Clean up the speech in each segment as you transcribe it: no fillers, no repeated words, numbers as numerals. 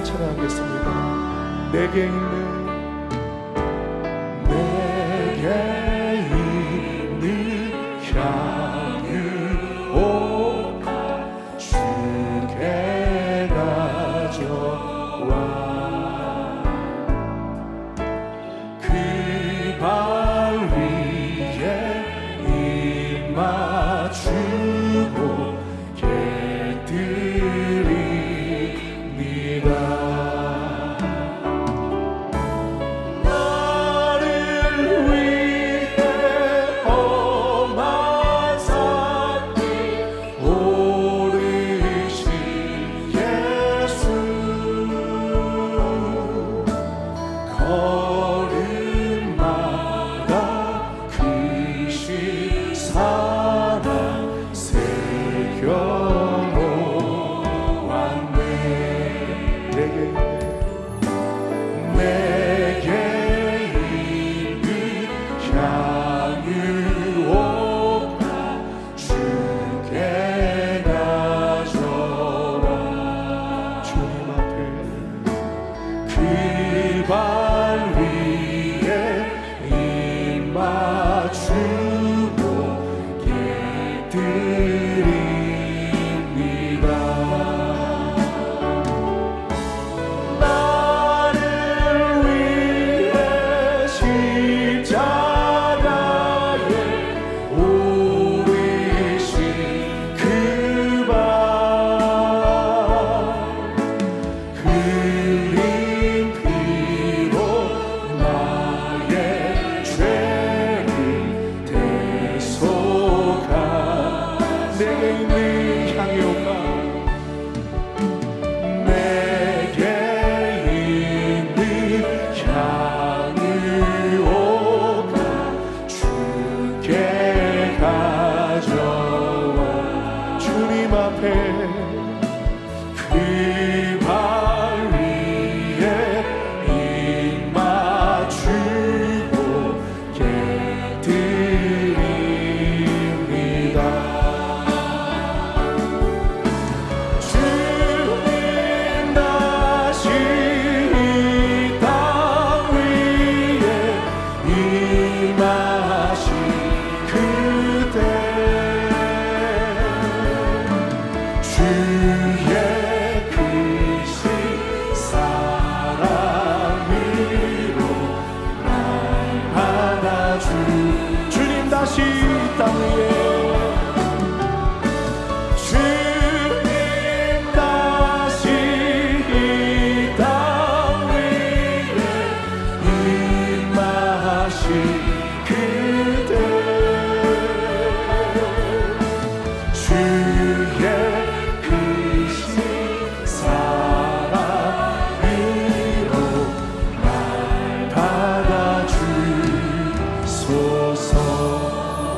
주님을 찬양하겠습니다. 내게 있는 향유 오가 주께 가져와 그 발 위에 입 맞추고 깨뜨립니다.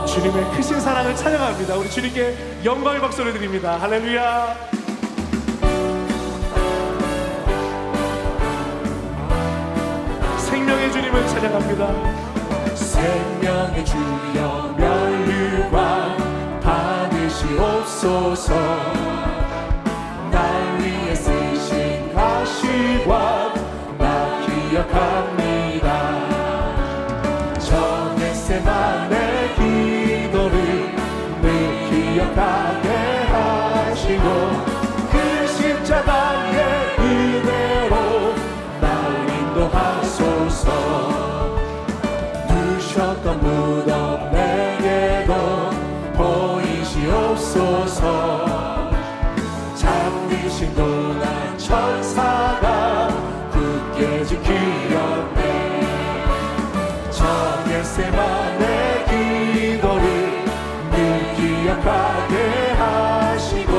주님의 크신 사랑을 찬양합니다. 우리 주님께 영광의 박수를 드립니다. 할렐루야. 생명의 주님을 찬양합니다. 생명의 주여 멸류관 받으시옵소서. 날 위해 쓰신 가시관 나 기억합니다. 저 겟세마네 기도를 늘 기억하게 하시고 그 십자가의 은혜로 날 인도하소서. 누셨던 무덤 내게도 보이시옵소서. 잠드신 고난 천사가 굳게 지키었네. 저 겟세마네 기도를 늘 기억하게 하시고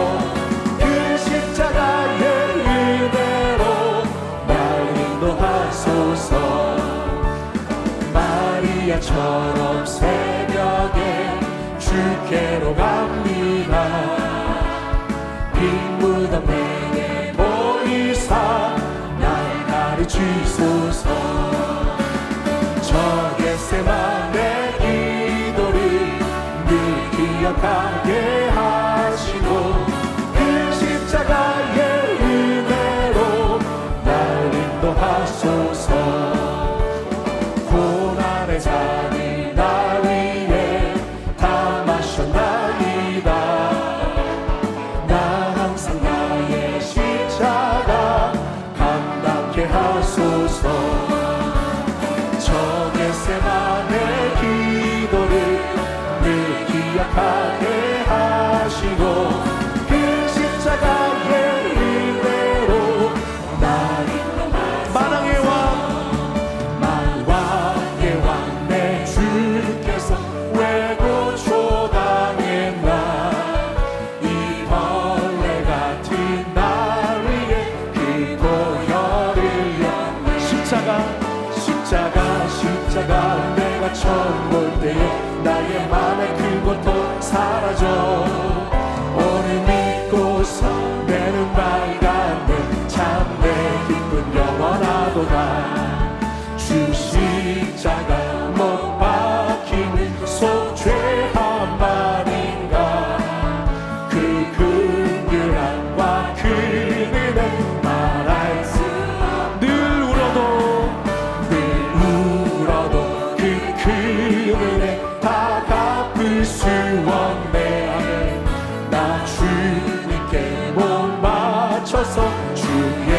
그 십자가의 은혜로 날 인도하소서. 마리아처럼 새벽에 주께로 갑니다. 빈 무덤 내게 보이사 날 가르치소서. 저 겟세마네 기도를 늘 기억하게 하시고 그 십자가의 은혜로 내가 처음 볼 때에 나의 맘의 그 고통 사라져. 오늘 믿고서 내 눈 밝았네. 참 내 기쁨 영원하도다. 주 십자가 못 박힌 속죄 한 말인가. 그 긍휼함과 그 은혜 말할 수 늘 울어도 그 은혜 다 갚을 수 없네. 나 주님께 못 맞춰서 주의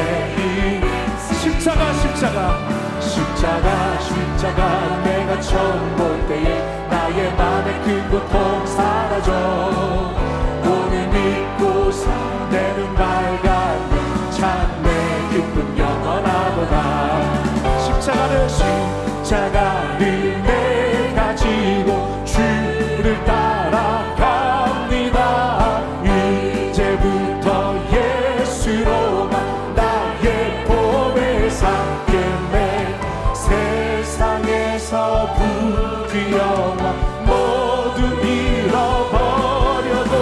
십자가 내가 처음 볼 때에 나의 맘의 그 고통 사라져. 오늘 믿고서 내 눈 밝았네. 참 내 기쁨 영원하도다. 십자가를 내가 지고 주를 따라갑니다. 이제부터 예수로만 나의 몸을 삼겠네. 세상에서 부귀영화 모두 잃어버려도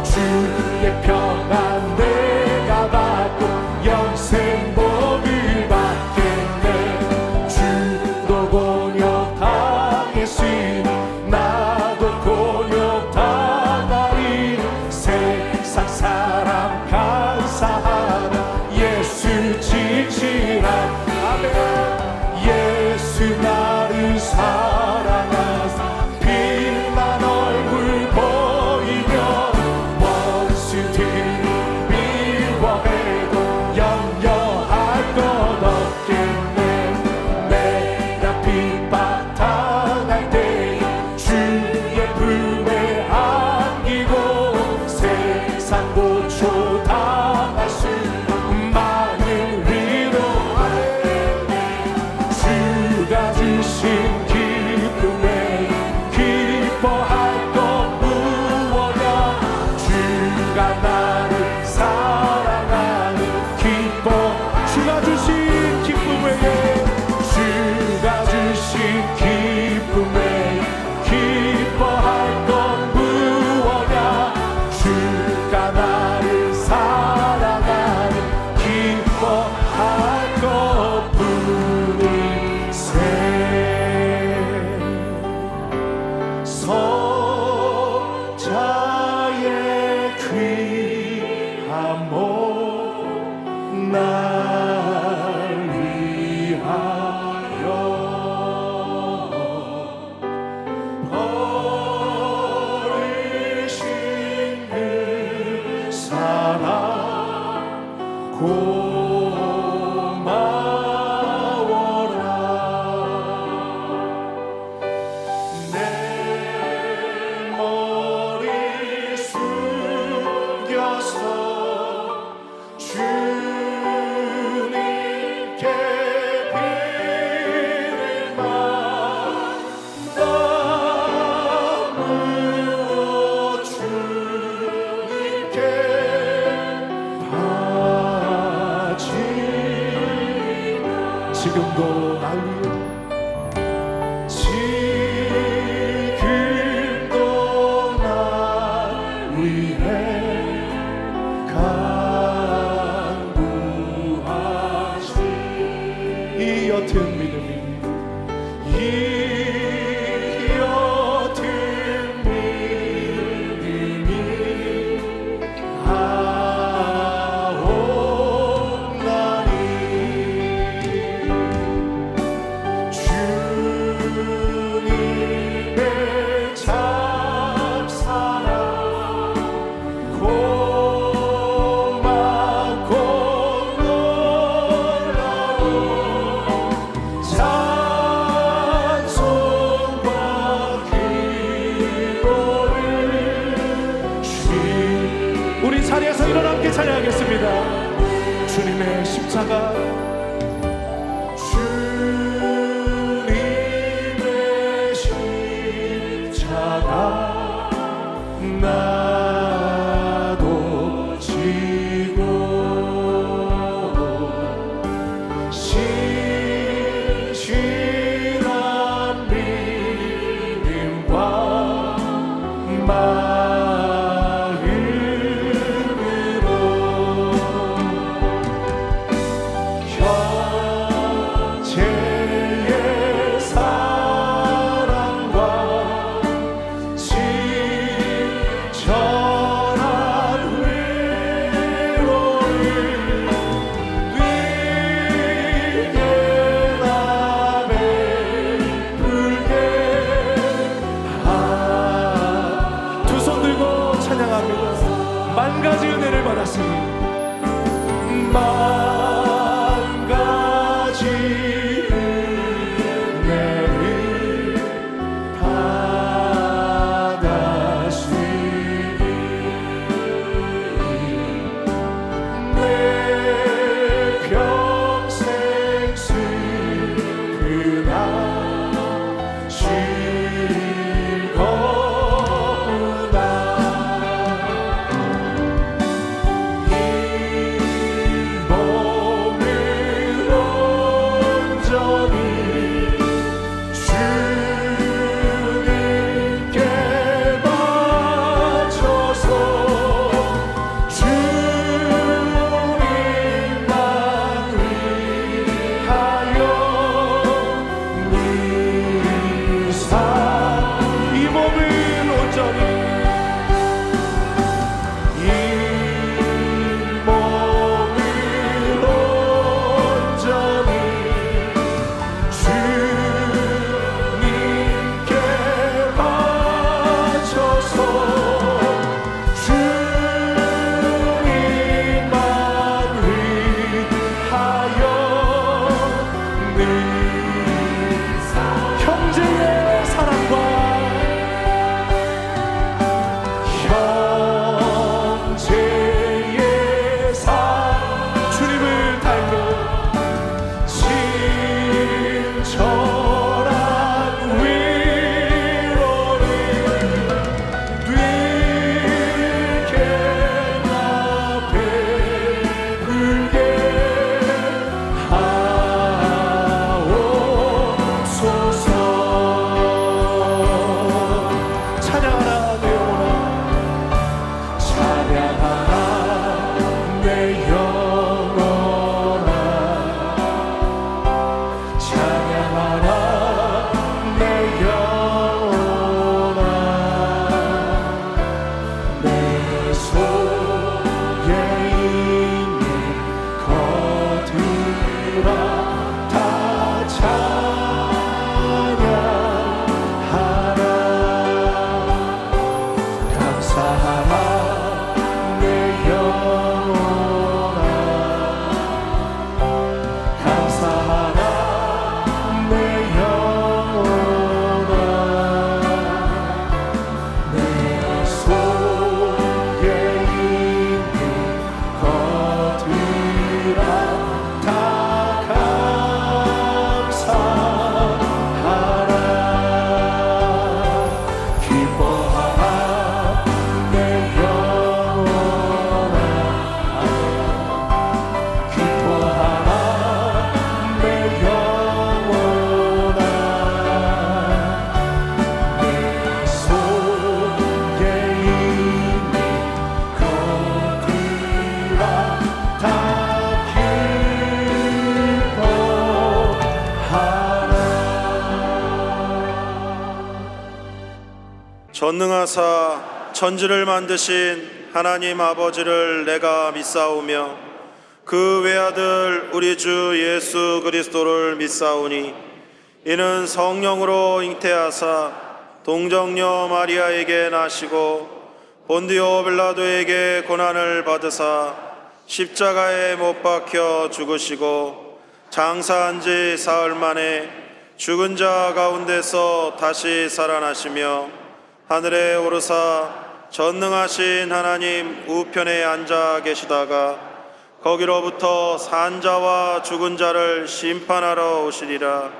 주의 평안 내가 받고 영생 복을 받겠네. 주도 곤욕 당했으니 나도 곤욕 당하리. 세상 사람 감사하라. 예수 지지라. 예수 나를 사랑하사 빛난 얼굴 보이며 원수들이 미워해도 염려할 것 없겠네. 내가 핍박 당할 때에 주의 품에 안기고 세상 고초 당할 수 많은 주가 주신 기쁨에 기뻐할 것 무엇이야. 주가 나를 사랑하는 기뻐. 주가 주신 기쁨에 기뻐할 것 무엇이야. 주가 나를 사랑하는 기뻐할 것뿐이 성자의 귀한 몸 날 위하여 버리신 그 사랑 지금도 날 위해 지금도 날 위해 간구하시. 이 옅은 믿음이 자리에서 일어나 함께 찬양하겠습니다. 주님의 십자가, 주님의 십자가 나도 지고 신실한 믿음 현재의 사랑과 친절한 위로를 네게 나 베풀게. 두 손 들고 찬양합니다. 만 가지 은혜를 받았으니 만 가지 은혜를 받았으니 내 평생 슬프나 즐거우나 이 몸을 온전히 주님께 바쳐서 주님만 위하여 늘사 이 몸을 온전히 이 몸을 온전히 주님께 바쳐서 주님만 위하여 늘사 형제의 사랑과 형제의 삶 주님을 닮은 친절한 위로를 네게 나 베풀게 하옵소서. 찬양하라 내 영혼아, 찬양하라 내 영혼아, 찬양하라 내 영혼아. 내 속에 있는 것들아 다 찬양하라. 감사하라 내 영혼아, 감사하라 내 영혼아. 내 속에 있는 것들아 다 감사하라. 기뻐하라 내 영혼아, 기뻐하라 내 영혼아. 내 속에 있는 것들아 다 기뻐하라. 전능하사 천지를 만드신 하나님 아버지를 내가 믿사오며 그 외아들 우리 주 예수 그리스도를 믿사오니 이는 성령으로 잉태하사 동정녀 마리아에게 나시고 본디오 빌라도에게 고난을 받으사 십자가에 못 박혀 죽으시고 장사한 지 사흘 만에 죽은 자 가운데서 다시 살아나시며 하늘에 오르사 전능하신 하나님 우편에 앉아 계시다가 거기로부터 산 자와 죽은 자를 심판하러 오시리라.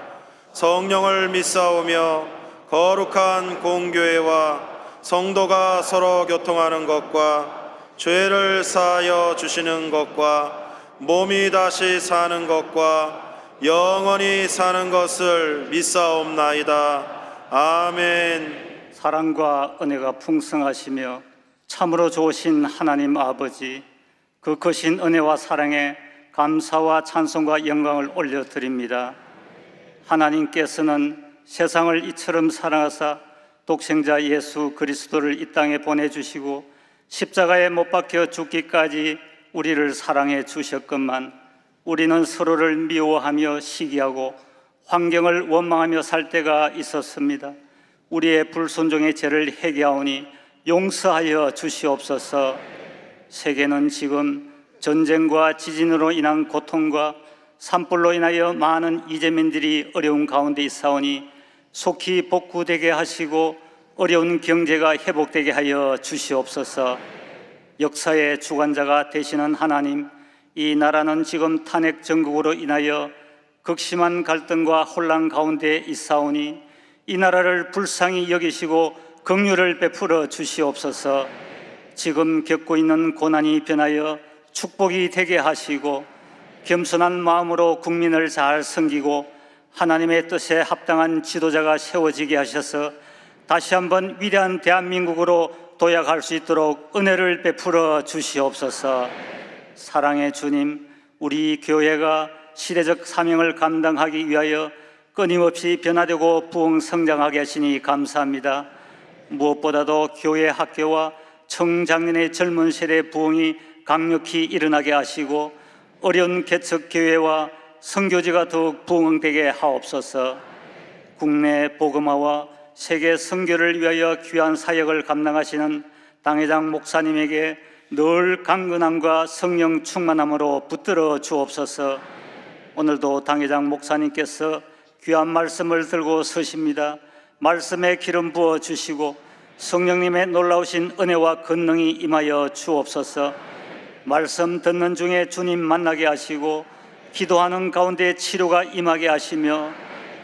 성령을 믿사오며 거룩한 공교회와 성도가 서로 교통하는 것과 죄를 사하여 주시는 것과 몸이 다시 사는 것과 영원히 사는 것을 믿사옵나이다. 아멘. 사랑과 은혜가 풍성하시며 참으로 좋으신 하나님 아버지, 그 크신 은혜와 사랑에 감사와 찬송과 영광을 올려드립니다. 하나님께서는 세상을 이처럼 사랑하사 독생자 예수 그리스도를 이 땅에 보내주시고 십자가에 못 박혀 죽기까지 우리를 사랑해 주셨건만 우리는 서로를 미워하며 시기하고 환경을 원망하며 살 때가 있었습니다. 우리의 불순종의 죄를 회개하오니 용서하여 주시옵소서. 세계는 지금 전쟁과 지진으로 인한 고통과 산불로 인하여 많은 이재민들이 어려운 가운데 있사오니 속히 복구되게 하시고 어려운 경제가 회복되게 하여 주시옵소서. 역사의 주관자가 되시는 하나님, 이 나라는 지금 탄핵 정국으로 인하여 극심한 갈등과 혼란 가운데 있사오니 이 나라를 불쌍히 여기시고 긍휼을 베풀어 주시옵소서. 지금 겪고 있는 고난이 변하여 축복이 되게 하시고 겸손한 마음으로 국민을 잘 섬기고 하나님의 뜻에 합당한 지도자가 세워지게 하셔서 다시 한번 위대한 대한민국으로 도약할 수 있도록 은혜를 베풀어 주시옵소서. 사랑의 주님, 우리 교회가 시대적 사명을 감당하기 위하여 끊임없이 변화되고 부흥 성장하게 하시니 감사합니다. 무엇보다도 교회 학교와 청장년의 젊은 세대 부흥이 강력히 일어나게 하시고 어려운 개척 교회와 선교지가 더욱 부흥되게 하옵소서. 국내 복음화와 세계 선교를 위하여 귀한 사역을 감당하시는 당회장 목사님에게 늘 강건함과 성령 충만함으로 붙들어 주옵소서. 오늘도 당회장 목사님께서 귀한 말씀을 들고 서십니다. 말씀에 기름 부어 주시고 성령님의 놀라우신 은혜와 권능이 임하여 주옵소서. 말씀 듣는 중에 주님 만나게 하시고 기도하는 가운데 치료가 임하게 하시며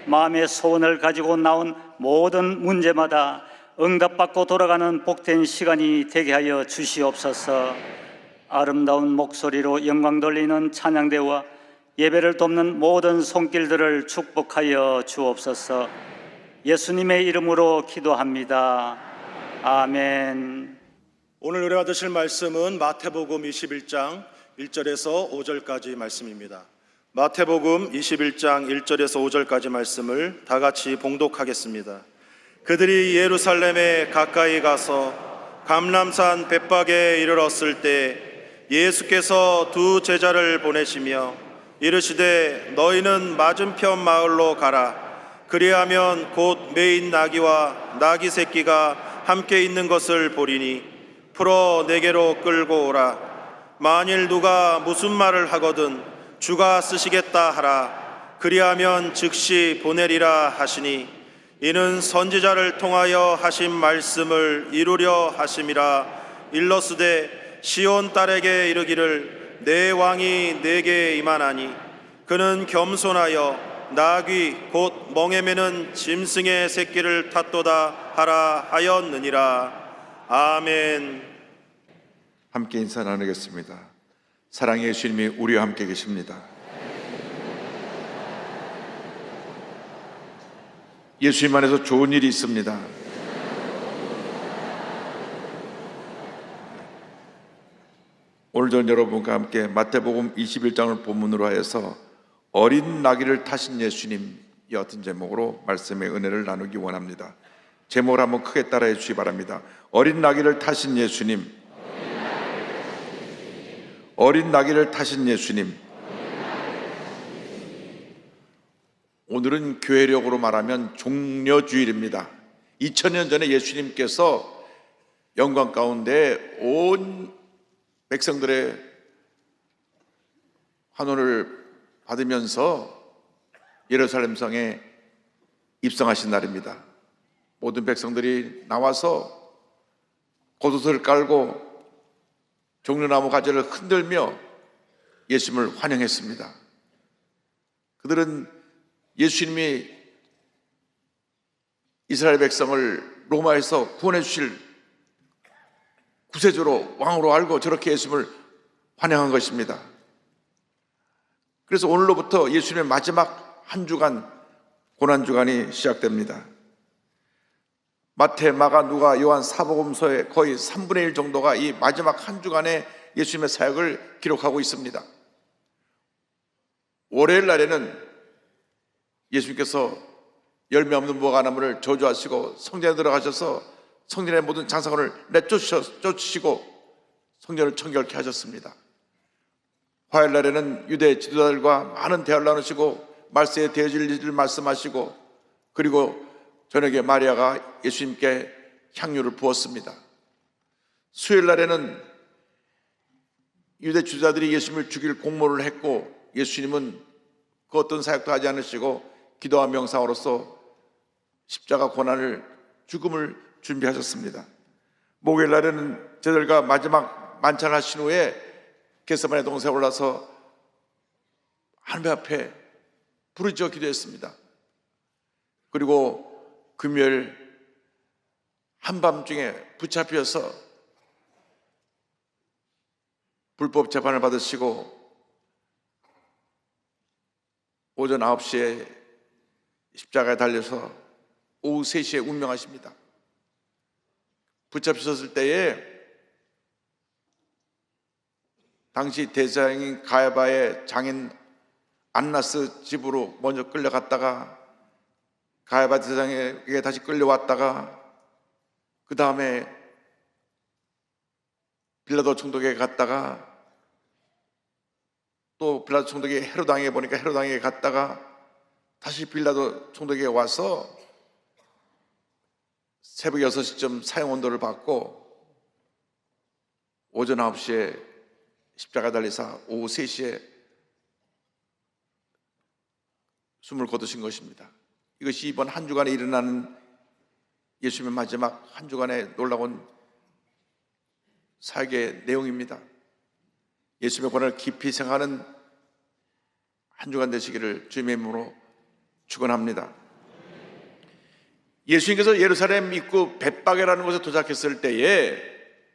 마음의 소원을 가지고 나온 모든 문제마다 응답받고 돌아가는 복된 시간이 되게 하여 주시옵소서. 아름다운 목소리로 영광 돌리는 찬양대와 예배를 돕는 모든 손길들을 축복하여 주옵소서. 예수님의 이름으로 기도합니다. 아멘. 오늘 은혜 받으실 말씀은 마태복음 21장 1절에서 5절까지 말씀입니다. 마태복음 21장 1절에서 5절까지 말씀을 다 같이 봉독하겠습니다. 그들이 예루살렘에 가까이 가서 감람산 벳박에 이르렀을 때 예수께서 두 제자를 보내시며 이르시되 너희는 맞은편 마을로 가라. 그리하면 곧 매인 나귀와 나귀 새끼가 함께 있는 것을 보리니 풀어 내게로 끌고 오라. 만일 누가 무슨 말을 하거든 주가 쓰시겠다 하라. 그리하면 즉시 보내리라 하시니 이는 선지자를 통하여 하신 말씀을 이루려 하심이라. 일러스되 시온 딸에게 이르기를 내 왕이 내게 임하나니 그는 겸손하여 나귀 곧 멍에 매는 짐승의 새끼를 탔도다 하라 하였느니라. 아멘. 함께 인사 나누겠습니다. 사랑의 예수님이 우리와 함께 계십니다. 예수님 안에서 좋은 일이 있습니다. 오늘 전 여러분과 함께 마태복음 21장을 본문으로 하여서 어린 나귀를 타신 예수님, 이 어떤 제목으로 말씀의 은혜를 나누기 원합니다. 제목을 한번 크게 따라해 주시기 바랍니다. 어린 나귀를 타신 예수님, 어린 나귀를 타신 예수님. 오늘은 교회력으로 말하면 종려주일입니다. 2000년 전에 예수님께서 영광 가운데 온 백성들의 환호를 받으면서 예루살렘 성에 입성하신 날입니다. 모든 백성들이 나와서 겉옷을 깔고 종려나무 가지를 흔들며 예수님을 환영했습니다. 그들은 예수님이 이스라엘 백성을 로마에서 구원해 주실 구세주로 왕으로 알고 저렇게 예수님을 환영한 것입니다. 그래서 오늘로부터 예수님의 마지막 한 주간 고난주간이 시작됩니다. 마태, 마가, 누가, 요한 사복음서의 거의 3분의 1 정도가 이 마지막 한 주간의 예수님의 사역을 기록하고 있습니다. 월요일 날에는 예수님께서 열매 없는 무화과나무를 저주하시고 성전에 들어가셔서 성전의 모든 장사꾼을 내쫓으시고 성전을 청결케 하셨습니다. 화요일 날에는 유대 지도자들과 많은 대화를 나누시고 말세에 되어질 일을 말씀하시고, 그리고 저녁에 마리아가 예수님께 향유를 부었습니다. 수요일 날에는 유대 지도자들이 예수님을 죽일 공모를 했고 예수님은 그 어떤 사역도 하지 않으시고 기도와 명상으로서 십자가 고난을, 죽음을 준비하셨습니다. 목요일 날에는 제자들과 마지막 만찬을 하신 후에 겟세마네 동산에 올라서 하나님 앞에 부르짖어 기도했습니다. 그리고 금요일 한밤중에 붙잡혀서 불법 재판을 받으시고 오전 9시에 십자가에 달려서 오후 3시에 운명하십니다. 붙잡히셨을 때에 당시 대장인 가야바의 장인 안나스 집으로 먼저 끌려갔다가 가야바 대장에게 다시 끌려왔다가 그 다음에 빌라도 총독에게 갔다가 또 빌라도 총독이 헤롯 왕에게 보니까 헤롯 왕에게 갔다가 다시 빌라도 총독에게 와서 새벽 6시쯤 사형 언도를 받고 오전 9시에 십자가 달리사 오후 3시에 숨을 거두신 것입니다. 이것이 이번 한 주간에 일어나는 예수님의 마지막 한 주간의 놀라운 사역의 내용입니다. 예수님의 권한을 깊이 생각하는 한 주간 되시기를 주님의 이름으로 축원합니다. 예수님께서 예루살렘 입구 벳바게라는 곳에 도착했을 때에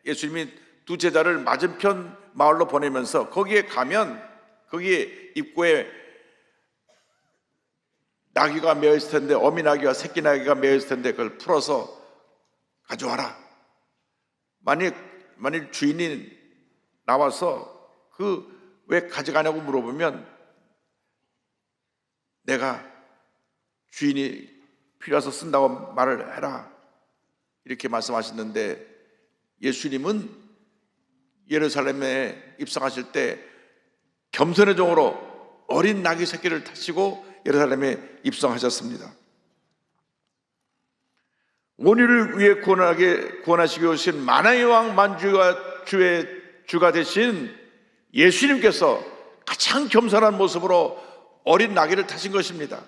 예수님이 두 제자를 맞은편 마을로 보내면서 거기에 가면 거기에 입구에 나귀가 매어 있을 텐데, 어미 나귀와 새끼 나귀가 매어 있을 텐데 그걸 풀어서 가져와라. 만일 주인이 나와서 그 왜 가져가냐고 물어보면 내가 주인이 필요해서 쓴다고 말을 해라, 이렇게 말씀하셨는데, 예수님은 예루살렘에 입성하실 때 겸손의 종으로 어린 나귀 새끼를 타시고 예루살렘에 입성하셨습니다. 온유를 위해 구원하시기 오신 만왕의 왕 만주가 주의 주가 되신 예수님께서 가장 겸손한 모습으로 어린 나귀를 타신 것입니다.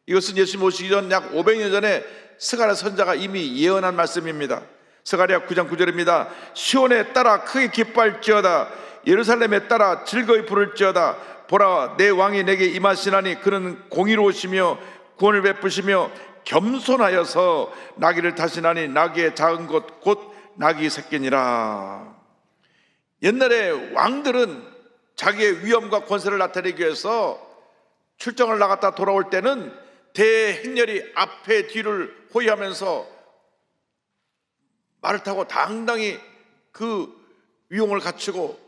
이것은 예수님 오시기 전 약 500년 전에 스가랴 선지자가 이미 예언한 말씀입니다. 스가랴 9장 9절입니다. 시온에 따라 크게 기뻐할지어다, 예루살렘에 따라 즐거이 부를지어다. 보라, 내 왕이 내게 임하시나니 그는 공의로우시며 구원을 베푸시며 겸손하여서 나귀를 타시나니 나귀의 작은 것 곧 나귀 새끼니라. 옛날에 왕들은 자기의 위엄과 권세를 나타내기 위해서 출정을 나갔다 돌아올 때는 대행렬이 앞에 뒤를 호위하면서 말을 타고 당당히 그 위용을 갖추고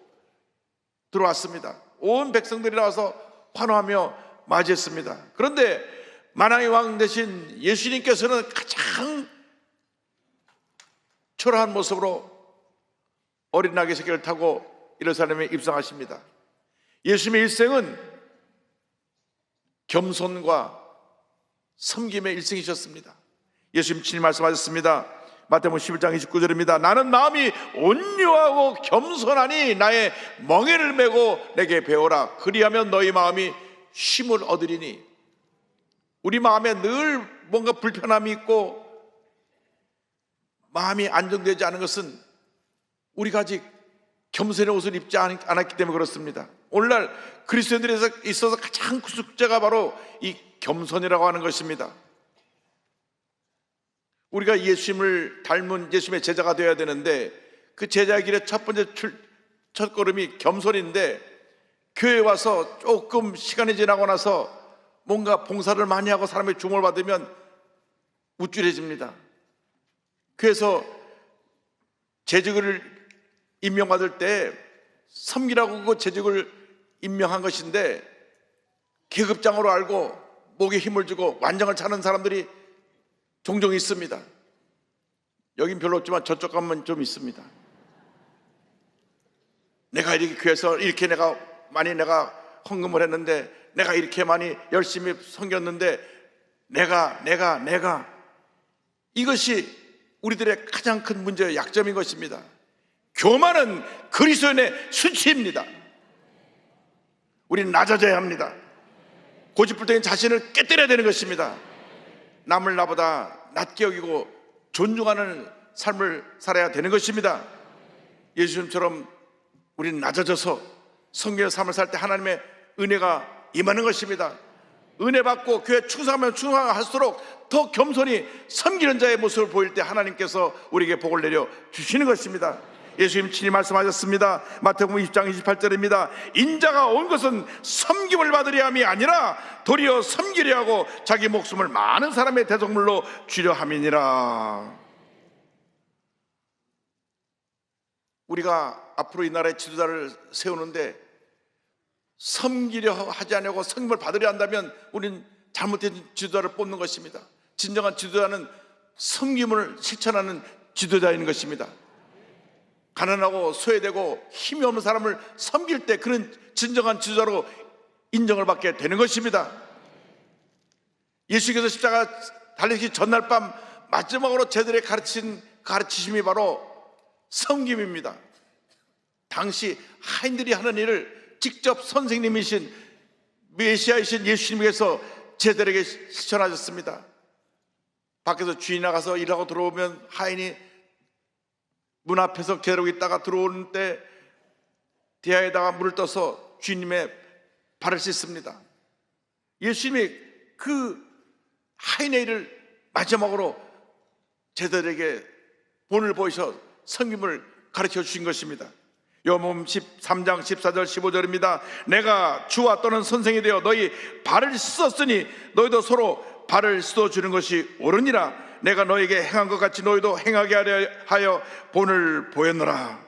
들어왔습니다. 온 백성들이 나와서 환호하며 맞이했습니다. 그런데 만왕의 왕 대신 예수님께서는 가장 초라한 모습으로 어린 나귀 새끼를 타고 예루살렘에 입성하십니다. 예수님의 일생은 겸손과 섬김의 일생이셨습니다. 예수님 친히 말씀하셨습니다. 마태복음 11장 29절입니다. 나는 마음이 온유하고 겸손하니 나의 멍에를 메고 내게 배우라. 그리하면 너희 마음이 쉼을 얻으리니. 우리 마음에 늘 뭔가 불편함이 있고 마음이 안정되지 않은 것은 우리가 아직 겸손의 옷을 입지 않았기 때문에 그렇습니다. 오늘날 그리스도인들에서 있어서 가장 큰 숙제가 바로 이 겸손이라고 하는 것입니다. 우리가 예수님을 닮은 예수님의 제자가 되어야 되는데 그 제자의 길의 첫 번째 첫 걸음이 겸손인데, 교회에 와서 조금 시간이 지나고 나서 뭔가 봉사를 많이 하고 사람의 주목을 받으면 우쭐해집니다. 그래서 재직을 임명받을 때 섬기라고 그 재직을 임명한 것인데 계급장으로 알고 목에 힘을 주고 완장을 차는 사람들이 종종 있습니다. 여긴 별로 없지만 저쪽 가면 좀 있습니다. 내가 이렇게 교회에서 이렇게 내가 헌금을 했는데, 내가 이렇게 많이 열심히 섬겼는데, 내가 이것이 우리들의 가장 큰 문제의 약점인 것입니다. 교만은 그리스도인의 수치입니다. 우리는 낮아져야 합니다. 고집불통인 자신을 깨뜨려야 되는 것입니다. 남을 나보다 낮게 여기고 존중하는 삶을 살아야 되는 것입니다. 예수님처럼 우리는 낮아져서 성경의 삶을 살 때 하나님의 은혜가 임하는 것입니다. 은혜 받고 교회 충성하면 충성할수록 더 겸손히 섬기는 자의 모습을 보일 때 하나님께서 우리에게 복을 내려 주시는 것입니다. 예수님 친히 말씀하셨습니다. 마태복음 20장 28절입니다. 인자가 온 것은 섬김을 받으려 함이 아니라 도리어 섬기려 하고 자기 목숨을 많은 사람의 대속물로 주려 함이니라. 우리가 앞으로 이 나라의 지도자를 세우는데 섬기려 하지 않고 섬김을 받으려 한다면 우리는 잘못된 지도자를 뽑는 것입니다. 진정한 지도자는 섬김을 실천하는 지도자인 것입니다. 가난하고 소외되고 힘이 없는 사람을 섬길 때 그는 진정한 지도자로 인정을 받게 되는 것입니다. 예수께서 십자가 달리기 전날 밤 마지막으로 제들에게 가르친 가르치심이 바로 섬김입니다. 당시 하인들이 하는 일을 직접 선생님이신 메시아이신 예수님께서 제들에게 실천하셨습니다. 밖에서 주인이 나가서 일하고 들어오면 하인이 문 앞에서 기다리고 있다가 들어오는 때 대야에다가 물을 떠서 주님의 발을 씻습니다. 예수님이 그 하인의 일을 마지막으로 제들에게 본을 보이셔 섬김을 가르쳐 주신 것입니다. 요한복음 13장 14절 15절입니다. 내가 주와 또는 선생이 되어 너희 발을 씻었으니 너희도 서로 발을 씻어주는 것이 옳으니라. 내가 너에게 행한 것 같이 너희도 행하게 하여 본을 보였노라.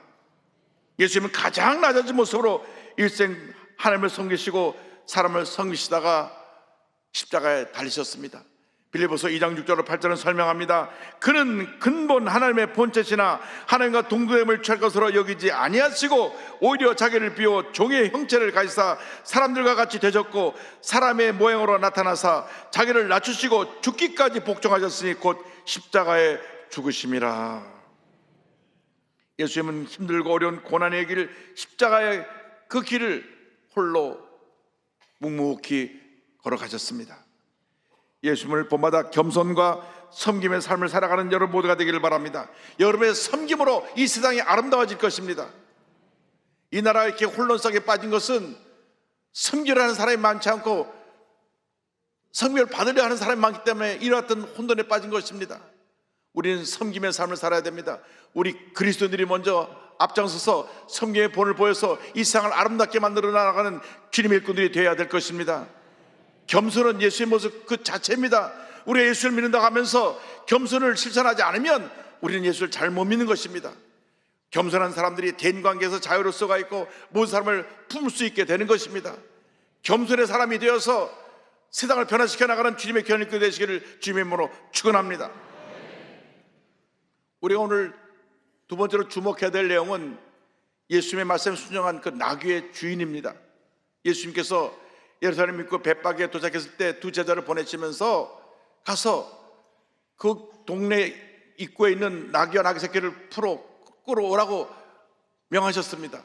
예수님은 가장 낮아진 모습으로 일생 하나님을 섬기시고 사람을 섬기시다가 십자가에 달리셨습니다. 빌립보서 2장 6절 8절은 설명합니다. 그는 근본 하나님의 본체시나 하나님과 동등됨을 취할 것으로 여기지 아니하시고 오히려 자기를 비워 종의 형체를 가지사 사람들과 같이 되셨고 사람의 모양으로 나타나사 자기를 낮추시고 죽기까지 복종하셨으니 곧 십자가에 죽으심이라. 예수님은 힘들고 어려운 고난의 길, 십자가의 그 길을 홀로 묵묵히 걸어가셨습니다. 예수님을 본받아 겸손과 섬김의 삶을 살아가는 여러분 모두가 되기를 바랍니다. 여러분의 섬김으로 이 세상이 아름다워질 것입니다. 이 나라가 이렇게 혼돈성에 빠진 것은 섬기려 하는 사람이 많지 않고 섬김을 받으려 하는 사람이 많기 때문에 이러한 혼돈에 빠진 것입니다. 우리는 섬김의 삶을 살아야 됩니다. 우리 그리스도인들이 먼저 앞장서서 섬김의 본을 보여서 이 세상을 아름답게 만들어 나가는 주님의 일꾼들이 되어야 될 것입니다. 겸손은 예수의 모습 그 자체입니다. 우리가 예수를 믿는다고 하면서 겸손을 실천하지 않으면 우리는 예수를 잘 못 믿는 것입니다. 겸손한 사람들이 대인관계에서 자유로서가 있고 모든 사람을 품을 수 있게 되는 것입니다. 겸손의 사람이 되어서 세상을 변화시켜 나가는 주님의 견인꾼 되시기를 주님의 이름으로 축원합니다. 우리가 오늘 두 번째로 주목해야 될 내용은 예수님의 말씀에 순종한 그 나귀의 주인입니다. 예수님께서 예루살렘 믿고 벳박에 도착했을 때 두 제자를 보내시면서 가서 그 동네 입구에 있는 나귀와 나귀 새끼를 풀어 끌어오라고 명하셨습니다.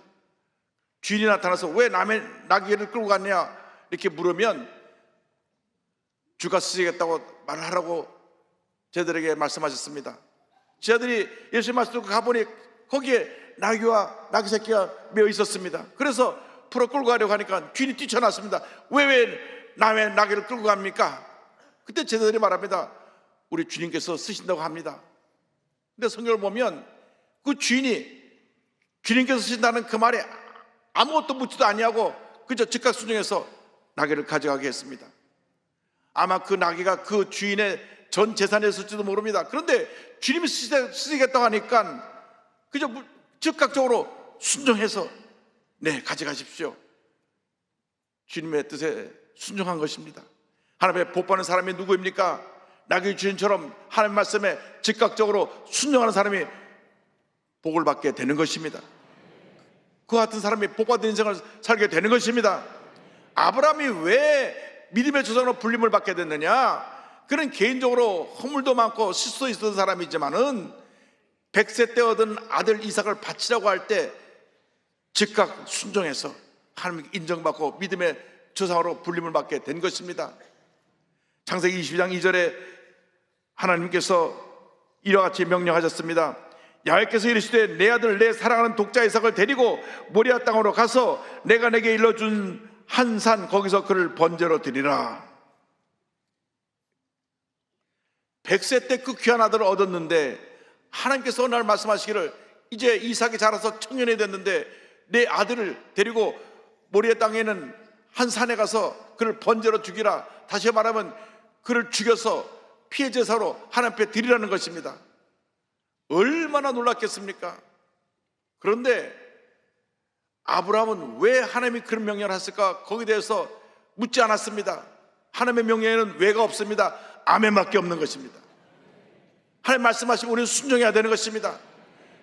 주인이 나타나서 왜 남의 나귀를 끌고 갔냐 이렇게 물으면 주가 쓰시겠다고 말을 하라고 제자들에게 말씀하셨습니다. 제자들이 예수님 말씀 듣고 가보니 거기에 나귀와 나귀 새끼가 메어 있었습니다. 그래서 풀어 끌고 가려고 하니까 주인이 뛰쳐났습니다. 왜 남의 나귀를 끌고 갑니까? 그때 제자들이 말합니다. 우리 주님께서 쓰신다고 합니다. 근데 성경을 보면 그 주님께서 쓰신다는 그 말에 아무것도 묻지도 아니하고 그저 즉각 순종해서 나귀를 가져가게 했습니다. 아마 그 나귀가 그 주인의 전 재산이었을지도 모릅니다. 그런데 주님이 쓰시겠다고 하니까 그저 즉각적으로 순종해서 네, 가져가십시오. 주님의 뜻에 순종한 것입니다. 하나님의 복 받는 사람이 누구입니까? 나귀 주인처럼 하나님 말씀에 즉각적으로 순종하는 사람이 복을 받게 되는 것입니다. 그 같은 사람이 복 받은 인생을 살게 되는 것입니다. 아브라함이 왜 믿음의 조상으로 불림을 받게 됐느냐? 그는 개인적으로 허물도 많고 실수도 있었던 사람이지만은 100세 때 얻은 아들 이삭을 바치라고 할 때 즉각 순종해서 하나님께 인정받고 믿음의 조상으로 불림을 받게 된 것입니다. 창세기 22장 2절에 하나님께서 이와 같이 명령하셨습니다. 야훼께서 이르시되 내 아들 내 사랑하는 독자 이삭을 데리고 모리아 땅으로 가서 내가 내게 일러준 한 산 거기서 그를 번제로 드리라. 100세 때 그 귀한 아들을 얻었는데 하나님께서 어느 날 말씀하시기를 이제 이삭이 자라서 청년이 됐는데 내 아들을 데리고 모리아 땅에 있는 한 산에 가서 그를 번제로 죽이라. 다시 말하면 그를 죽여서 피해 제사로 하나님 앞에 드리라는 것입니다. 얼마나 놀랐겠습니까? 그런데 아브라함은 왜 하나님이 그런 명령을 했을까? 거기에 대해서 묻지 않았습니다. 하나님의 명령에는 왜가 없습니다. 아멘밖에 없는 것입니다. 하나님 말씀하시면 우리는 순종해야 되는 것입니다.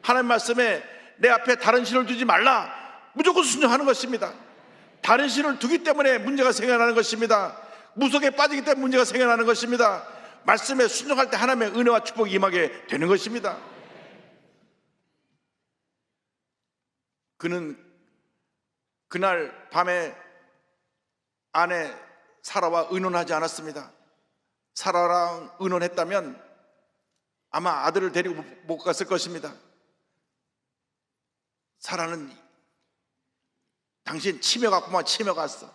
하나님 말씀에 내 앞에 다른 신을 두지 말라, 무조건 순종하는 것입니다. 다른 신을 두기 때문에 문제가 생겨나는 것입니다. 무속에 빠지기 때문에 문제가 생겨나는 것입니다. 말씀에 순종할 때 하나님의 은혜와 축복이 임하게 되는 것입니다. 그는 그날 밤에 아내 사라와 의논하지 않았습니다. 사라랑 의논했다면 아마 아들을 데리고 못 갔을 것입니다. 사라는 당신 치매 갔구만, 치매 갔어.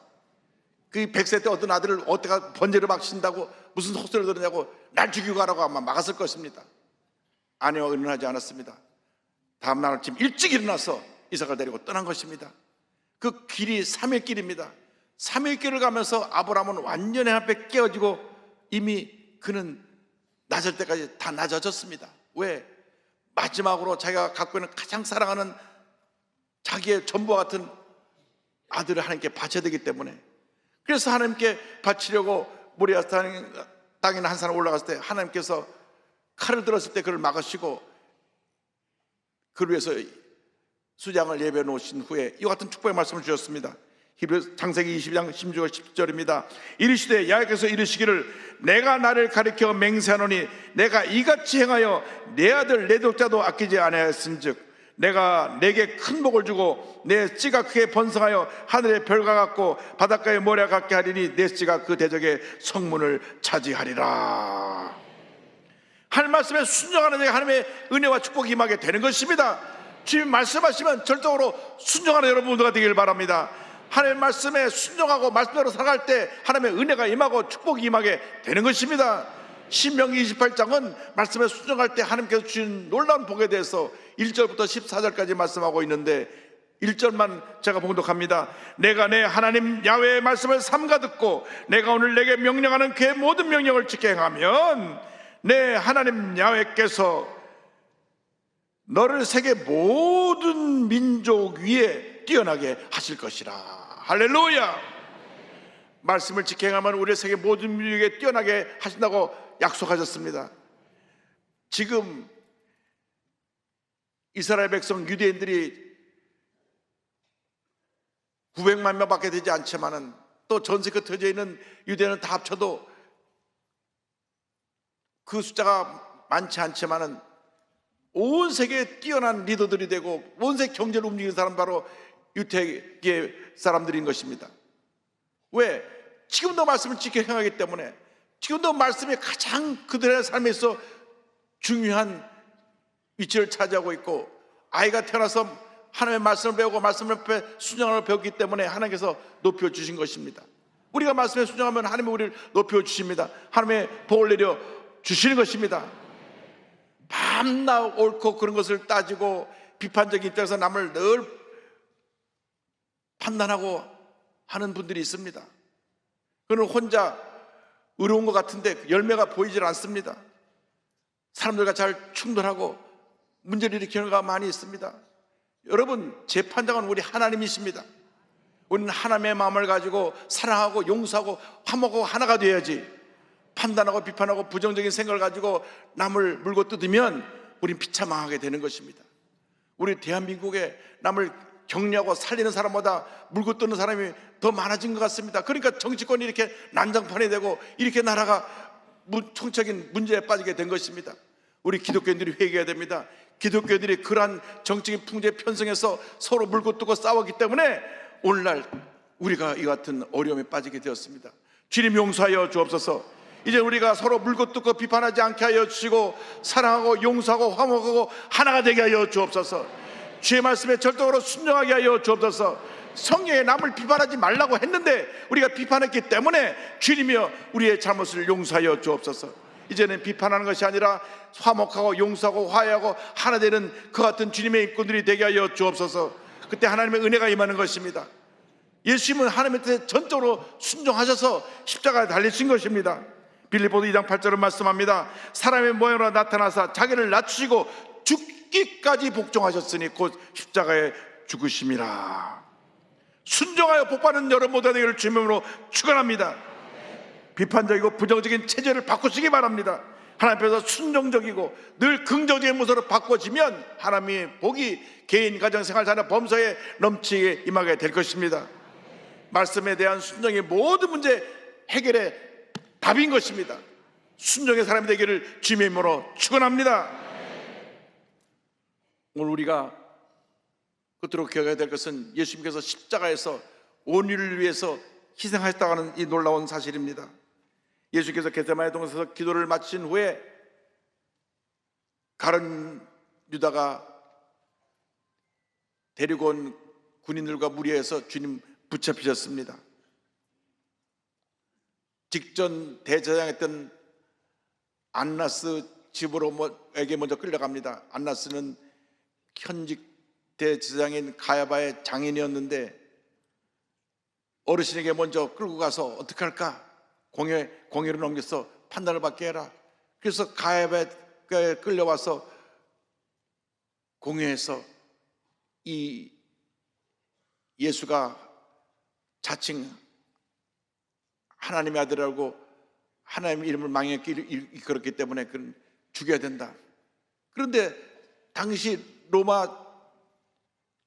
그 100세 때 어떤 아들을 어디가 번제를 바친다고 무슨 헛소리를 들으냐고 날 죽이고 가라고 아마 막았을 것입니다. 아내와 의논하지 않았습니다. 다음날 아침 일찍 일어나서 이삭을 데리고 떠난 것입니다. 그 길이 3일 길입니다. 3일 길을 가면서 아브라함은 완전히 앞에 깨어지고 이미 그는 낮을 때까지 다 낮아졌습니다. 왜? 마지막으로 자기가 갖고 있는 가장 사랑하는 자기의 전부와 같은 아들을 하나님께 바쳐야 되기 때문에, 그래서 하나님께 바치려고 모리아 땅에 있는 한 산에 올라갔을 때 하나님께서 칼을 들었을 때 그를 막으시고 그를 위해서 수장을 예배해 놓으신 후에 이와 같은 축복의 말씀을 주셨습니다. 히브리 창세기 22장 16절 17절입니다. 이르시되 야훼께서 이르시기를 내가 나를 가리켜 맹세하노니 내가 이같이 행하여 내 아들 내 독자도 아끼지 아니하였음즉 내가 내게 큰 복을 주고 내 씨가 크게 번성하여 하늘의 별과 같고 바닷가의 모래와 같게 하리니 내 씨가 그 대적의 성문을 차지하리라. 하나님 말씀에 순종하는 자에게 하나님의 은혜와 축복이 임하게 되는 것입니다. 주님 말씀하시면 절대로 순종하는 여러분들가 되길 바랍니다. 하나님의 말씀에 순종하고 말씀대로 살아갈 때 하나님의 은혜가 임하고 축복이 임하게 되는 것입니다. 신명기 28장은 말씀에 순종할 때 하나님께서 주신 놀라운 복에 대해서 1절부터 14절까지 말씀하고 있는데 1절만 제가 봉독합니다. 내가 내 하나님 야훼의 말씀을 삼가 듣고 내가 오늘 내게 명령하는 그의 모든 명령을 지켜 행하면 내 하나님 야훼께서 너를 세계 모든 민족 위에 뛰어나게 하실 것이라. 할렐루야. 말씀을 지켜 행하면 우리 세계 모든 민족 위에 뛰어나게 하신다고 약속하셨습니다. 지금 이스라엘 백성 유대인들이 900만 명밖에 되지 않지만은 또 전 세계 터져 있는 유대인은 다 합쳐도 그 숫자가 많지 않지만은 온 세계에 뛰어난 리더들이 되고 온 세계 경제를 움직이는 사람 바로 유태계 사람들인 것입니다. 왜? 지금도 말씀을 지켜 행하기 때문에, 지금도 말씀이 가장 그들의 삶에서 중요한 위치를 차지하고 있고, 아이가 태어나서 하나님의 말씀을 배우고 말씀을 순종하는 걸 배웠기 때문에 하나님께서 높여주신 것입니다. 우리가 말씀에 순종하면 하나님이 우리를 높여주십니다. 하나님의 복을 내려 주시는 것입니다. 밤낮 옳고 그런 것을 따지고 비판적인 입장에서 남을 늘 판단하고 하는 분들이 있습니다. 그는 혼자 의로운 것 같은데 열매가 보이질 않습니다. 사람들과 잘 충돌하고 문제를 일으키는 것가 많이 있습니다. 여러분, 재판장은 우리 하나님이십니다. 우리는 하나님의 마음을 가지고 사랑하고 용서하고 화목하고 하나가 되어야지, 판단하고 비판하고 부정적인 생각을 가지고 남을 물고 뜯으면 우린 비참하게 되는 것입니다. 우리 대한민국에 남을 격려하고 살리는 사람보다 물고 뜯는 사람이 더 많아진 것 같습니다. 그러니까 정치권이 이렇게 난장판이 되고 이렇게 나라가 총체적인 문제에 빠지게 된 것입니다. 우리 기독교인들이 회개해야 됩니다. 기독교인들이 그러한 정치적인 풍조에 편성해서 서로 물고 뜯고 싸웠기 때문에 오늘날 우리가 이 같은 어려움에 빠지게 되었습니다. 주님 용서하여 주옵소서. 이제 우리가 서로 물고 뜯고 비판하지 않게 하여 주시고 사랑하고 용서하고 화목하고 하나가 되게 하여 주옵소서. 주의 말씀에 절대적으로 순종하게 하여 주옵소서. 성경에 남을 비판하지 말라고 했는데 우리가 비판했기 때문에 주님이여 우리의 잘못을 용서하여 주옵소서. 이제는 비판하는 것이 아니라 화목하고 용서하고 화해하고 하나 되는 그 같은 주님의 일꾼들이 되게 하여 주옵소서. 그때 하나님의 은혜가 임하는 것입니다. 예수님은 하나님한테 전적으로 순종하셔서 십자가에 달리신 것입니다. 빌립보서 2장 8절은 말씀합니다. 사람의 모양으로 나타나사 자기를 낮추시고 죽기까지 복종하셨으니 곧 십자가에 죽으심이라. 순종하여 복받는 여러분 모두가 되기를 주님으로 축원합니다. 비판적이고 부정적인 체제를 바꾸시기 바랍니다. 하나님 앞에서 순종적이고 늘 긍정적인 모습으로 바꿔지면 하나님의 복이 개인, 가정, 생활, 자녀, 범사에 넘치게 임하게 될 것입니다. 말씀에 대한 순종이 모든 문제 해결의 답인 것입니다. 순종의 사람이 되기를 주님의 이름으로 축원합니다. 오늘 우리가 끝으로 기억해야 될 것은 예수님께서 십자가에서 온 인류를 위해서 희생하셨다고 하는 이 놀라운 사실입니다. 예수께서 겟세마네 동산에서 기도를 마친 후에 가룟 유다가 데리고 온 군인들과 무리해서 주님 붙잡히셨습니다. 직전 대제사장했던 안나스 집으로에게 먼저 끌려갑니다. 안나스는 현직 대제사장인 가야바의 장인이었는데 어르신에게 먼저 끌고 가서 어떻게 할까? 공회를 넘겨서 판단을 받게 해라. 그래서 가야바에 끌려와서 공회에서 이 예수가 자칭 하나님의 아들이라고 하나님의 이름을 망했기 이끌었기 때문에 그는 죽여야 된다. 그런데 당시 로마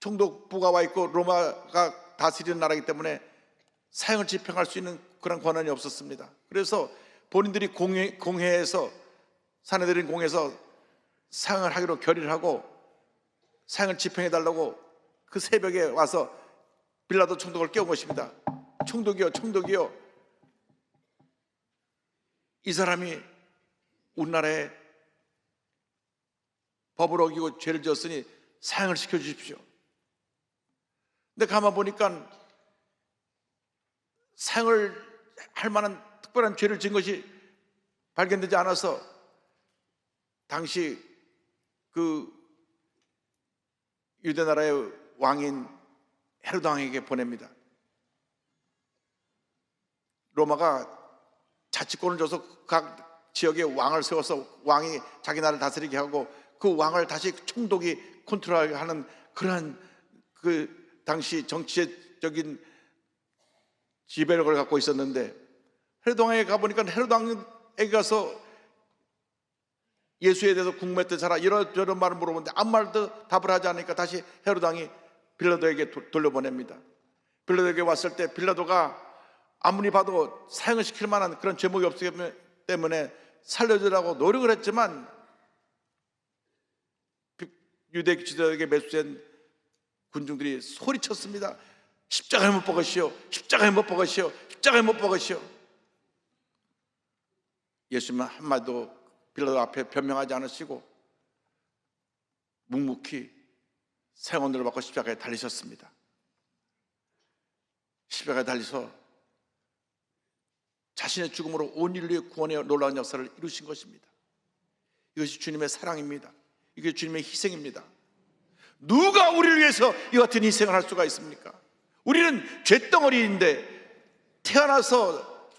총독부가 와 있고 로마가 다스리는 나라이기 때문에 사형을 집행할 수 있는 그런 권한이 없었습니다. 그래서 본인들이 공회에서 사내들인 공회에서 사형을 하기로 결의를 하고 사형을 집행해 달라고 그 새벽에 와서 빌라도 총독을 깨운 것입니다. 총독이요, 이 사람이 우리나라에 법을 어기고 죄를 지었으니 사형을 시켜주십시오. 근데 가만 보니까 사형을 할 만한 특별한 죄를 지은 것이 발견되지 않아서 당시 그 유대 나라의 왕인 헤로드 왕에게 보냅니다. 로마가 자치권을 줘서 각 지역에 왕을 세워서 왕이 자기 나라를 다스리게 하고 그 왕을 다시 총독이 컨트롤하는 그러한 그 당시 정치적인 지배력을 갖고 있었는데 헤로드 왕에게 가보니까 헤로드 왕에게 가서 예수에 대해서 궁금했던 사람 이런저런 말을 물어보는데 아무 말도 답을 하지 않으니까 다시 헤로드 왕이 빌라도에게 돌려보냅니다. 빌라도에게 왔을 때 빌라도가 아무리 봐도 사형을 시킬 만한 그런 죄목이 없기 때문에 살려주라고 노력을 했지만 유대 지도자에게 매수된 군중들이 소리쳤습니다. 십자가에 못 박으시오, 십자가에 못 박으시오, 십자가에 못 박으시오. 예수님은 한마디도 빌라도 앞에 변명하지 않으시고 묵묵히 사형을 받고 십자가에 달리셨습니다. 십자가에 달리서 자신의 죽음으로 온 인류의 구원의 놀라운 역사를 이루신 것입니다. 이것이 주님의 사랑입니다. 이게 주님의 희생입니다. 누가 우리를 위해서 이 같은 희생을 할 수가 있습니까? 우리는 죄덩어리인데 태어나서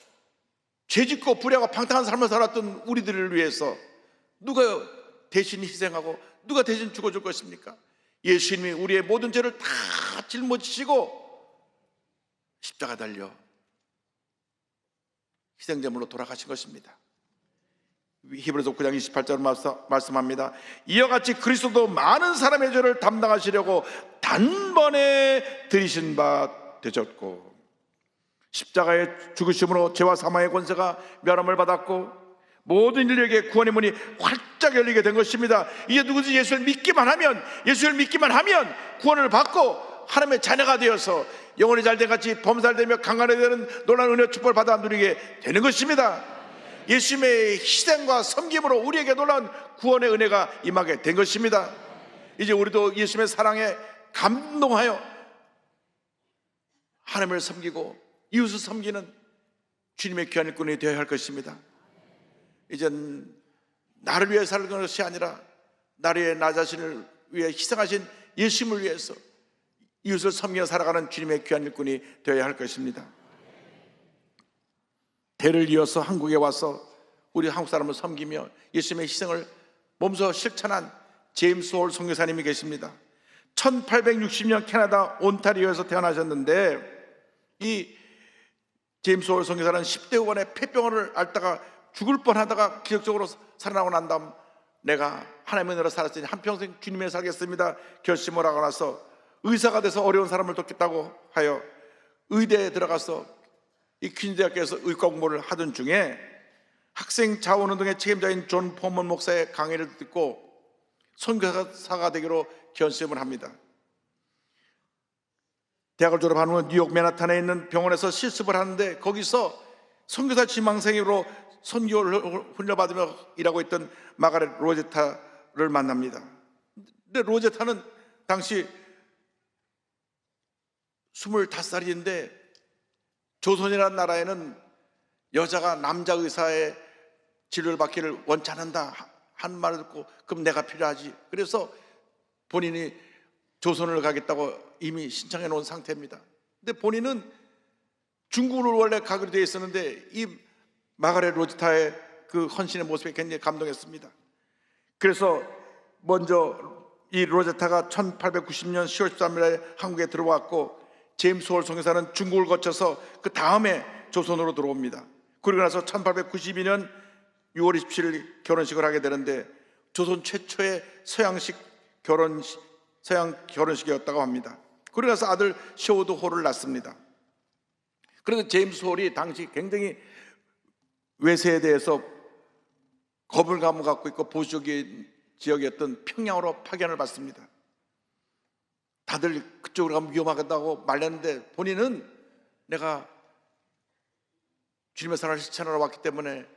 죄짓고 불의하고 방탕한 삶을 살았던 우리들을 위해서 누가 대신 희생하고 누가 대신 죽어줄 것입니까? 예수님이 우리의 모든 죄를 다 짊어지시고 십자가 달려 희생제물로 돌아가신 것입니다. 히브리서 9장 28절 말씀합니다. 이와 같이 그리스도도 많은 사람의 죄를 담당하시려고 단번에 들이신 바 되셨고 십자가의 죽으심으로 죄와 사망의 권세가 멸함을 받았고 모든 인류에게 구원의 문이 활짝 열리게 된 것입니다. 이제 누구든지 예수를 믿기만 하면 구원을 받고 하나님의 자녀가 되어서 영혼이 잘된 같이 범살되며 강간되는 놀라운 은혜 축복을 받아 누리게 되는 것입니다. 예수님의 희생과 섬김으로 우리에게 놀라운 구원의 은혜가 임하게 된 것입니다. 이제 우리도 예수님의 사랑에 감동하여 하나님을 섬기고 이웃을 섬기는 주님의 귀한 일꾼이 되어야 할 것입니다. 이젠 나를 위해 사는 것이 아니라 나를 위해 나 자신을 위해 희생하신 예수님을 위해서 이웃을 섬겨 살아가는 주님의 귀한 일꾼이 되어야 할 것입니다. 대를 이어서 한국에 와서 우리 한국 사람을 섬기며 예수님의 희생을 몸소 실천한 제임스 홀 선교사님이 계십니다. 1860년 캐나다 온타리오에서 태어나셨는데 이 제임스 홀 선교사는 10대 후반에 폐병을 앓다가 죽을 뻔하다가 기적적으로 살아나고 난 다음 내가 하나님의 은혜로 살았으니 한평생 주님에 살겠습니다 결심을 하고 나서 의사가 돼서 어려운 사람을 돕겠다고 하여 의대에 들어가서 이 퀸즈 대학교에서 의과 공부를 하던 중에 학생 자원운동의 책임자인 존 포먼 목사의 강의를 듣고 선교사가 되기로 결심을 합니다. 대학을 졸업한 후 뉴욕 맨하탄에 있는 병원에서 실습을 하는데 거기서 선교사 지망생으로 선교를 훈련받으며 일하고 있던 마가렛 로제타를 만납니다. 근데 로제타는 당시 25살인데 조선이라는 나라에는 여자가 남자 의사의 진료를 받기를 원치 않는다 한 말을 듣고 그럼 내가 필요하지. 그래서 본인이 조선을 가겠다고 이미 신청해 놓은 상태입니다. 근데 본인은 중국을 원래 가기로 되어 있었는데 이 마가렛 로제타의 그 헌신의 모습에 굉장히 감동했습니다. 그래서 먼저 이 로제타가 1890년 10월 13일에 한국에 들어왔고 제임스 홀 선교사는 중국을 거쳐서 그 다음에 조선으로 들어옵니다. 그리고 나서 1892년 6월 27일 결혼식을 하게 되는데 조선 최초의 서양 결혼식이었다고 합니다. 그리고 나서 아들 쇼드 홀을 낳습니다. 그래서 제임스 홀이 당시 굉장히 외세에 대해서 거부감을 갖고 있고 보수적인 지역이었던 평양으로 파견을 받습니다. 다들 그쪽으로 가면 위험하겠다고 말렸는데 본인은 내가 주님의 사랑을 실천하러 왔기 때문에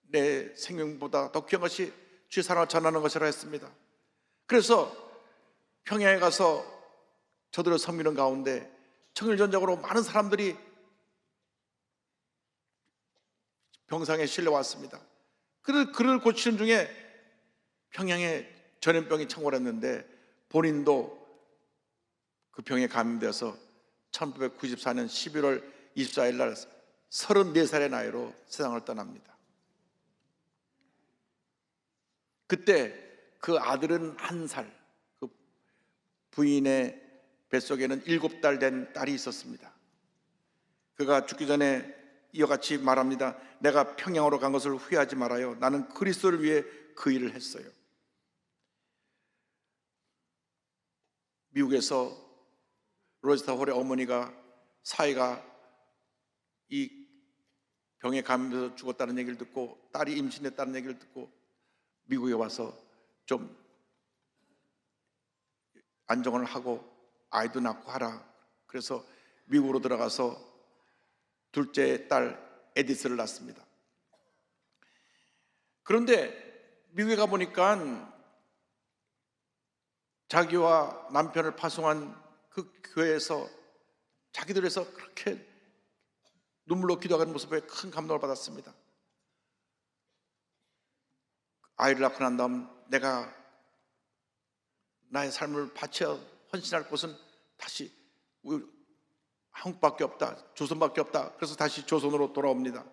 내 생명보다 더 귀한 것이 주의 사랑을 전하는 것이라 했습니다. 그래서 평양에 가서 저들을 섬기는 가운데 청일전적으로 많은 사람들이 병상에 실려왔습니다. 그를 고치는 중에 평양에 전염병이 창궐했는데 본인도 그 병에 감염되어서 1994년 11월 24일 날 34살의 나이로 세상을 떠납니다. 그때 그 아들은 1살, 그 부인의 뱃속에는 7달 된 딸이 있었습니다. 그가 죽기 전에 이와 같이 말합니다. 내가 평양으로 간 것을 후회하지 말아요. 나는 그리스도를 위해 그 일을 했어요. 미국에서 로제타 홀의 어머니가 사이가 이 병에 감염돼서 죽었다는 얘기를 듣고 딸이 임신했다는 얘기를 듣고 미국에 와서 좀 안정을 하고 아이도 낳고 하라. 그래서 미국으로 들어가서 둘째 딸 에디스를 낳습니다. 그런데 미국에 가보니까 자기와 남편을 파송한 그 교회에서 자기들에서 그렇게 눈물로 기도하는 모습에 큰 감동을 받았습니다. 아이를 낳고 난 다음 내가 나의 삶을 바쳐 헌신할 곳은 다시 한국밖에 없다, 조선밖에 없다. 그래서 다시 조선으로 돌아옵니다.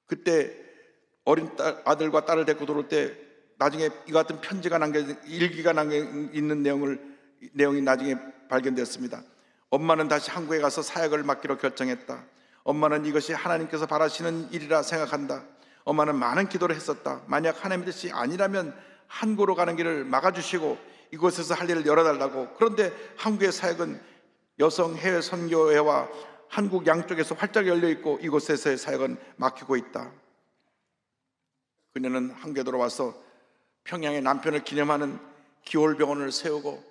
그때 어린 아들과 딸을 데리고 돌아올 때 나중에 이 같은 편지가 일기가 남겨 있는 내용이 나중에 발견됐습니다. 엄마는 다시 한국에 가서 사역을 맡기로 결정했다. 엄마는 이것이 하나님께서 바라시는 일이라 생각한다. 엄마는 많은 기도를 했었다. 만약 하나님의 뜻이 아니라면 한국으로 가는 길을 막아주시고 이곳에서 할 일을 열어달라고. 그런데 한국의 사역은 여성 해외 선교회와 한국 양쪽에서 활짝 열려있고 이곳에서의 사역은 막히고 있다. 그녀는 한국에 돌아와서 평양에 남편을 기념하는 기홀병원을 세우고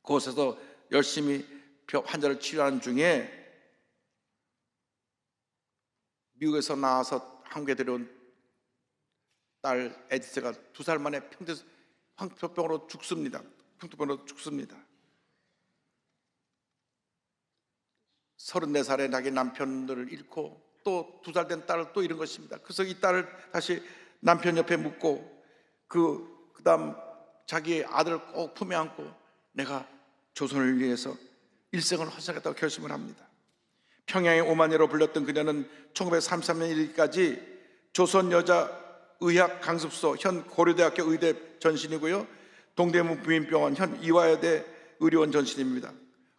그곳에서 열심히 환자를 치료하는 중에 미국에서 나와서 한국에 들여온 딸 에디스가 2살 만에 황토병으로 죽습니다. 황토병으로 죽습니다. 34살에 자기 남편을 잃고 또 2살 된 딸을 또 잃은 것입니다. 그래서 이 딸을 다시 남편 옆에 묻고 그 다음 자기 아들을 꼭 품에 안고 내가 조선을 위해서 일생을 헌신하겠다고 결심을 합니다. 평양의 오마니로 불렸던 그녀는 1933년 1일까지 조선여자의학 강습소 현 고려대학교 의대 전신이고요, 동대문 부인병원 현 이화여대 의료원 전신입니다.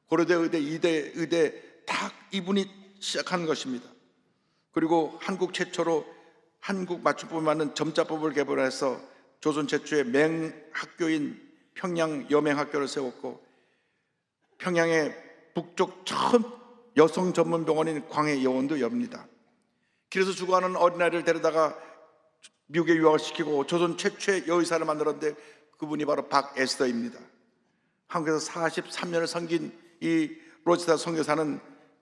고려대 의대, 이대 의대 다 이분이 시작한 것입니다. 그리고 한국 최초로 한국 맞춤법에 맞는 점자법을 개발해서 조선 최초의 맹학교인 평양 여맹학교를 세웠고 평양의 북쪽 처음 여성 전문 병원인 광해여원도 엽니다. 길에서 죽어가는 어린아이를 데려다가 미국에 유학을 시키고 조선 최초의 여의사를 만들었는데 그분이 바로 박에스더입니다. 한국에서 43년을 섬긴 이 로지타 선교사는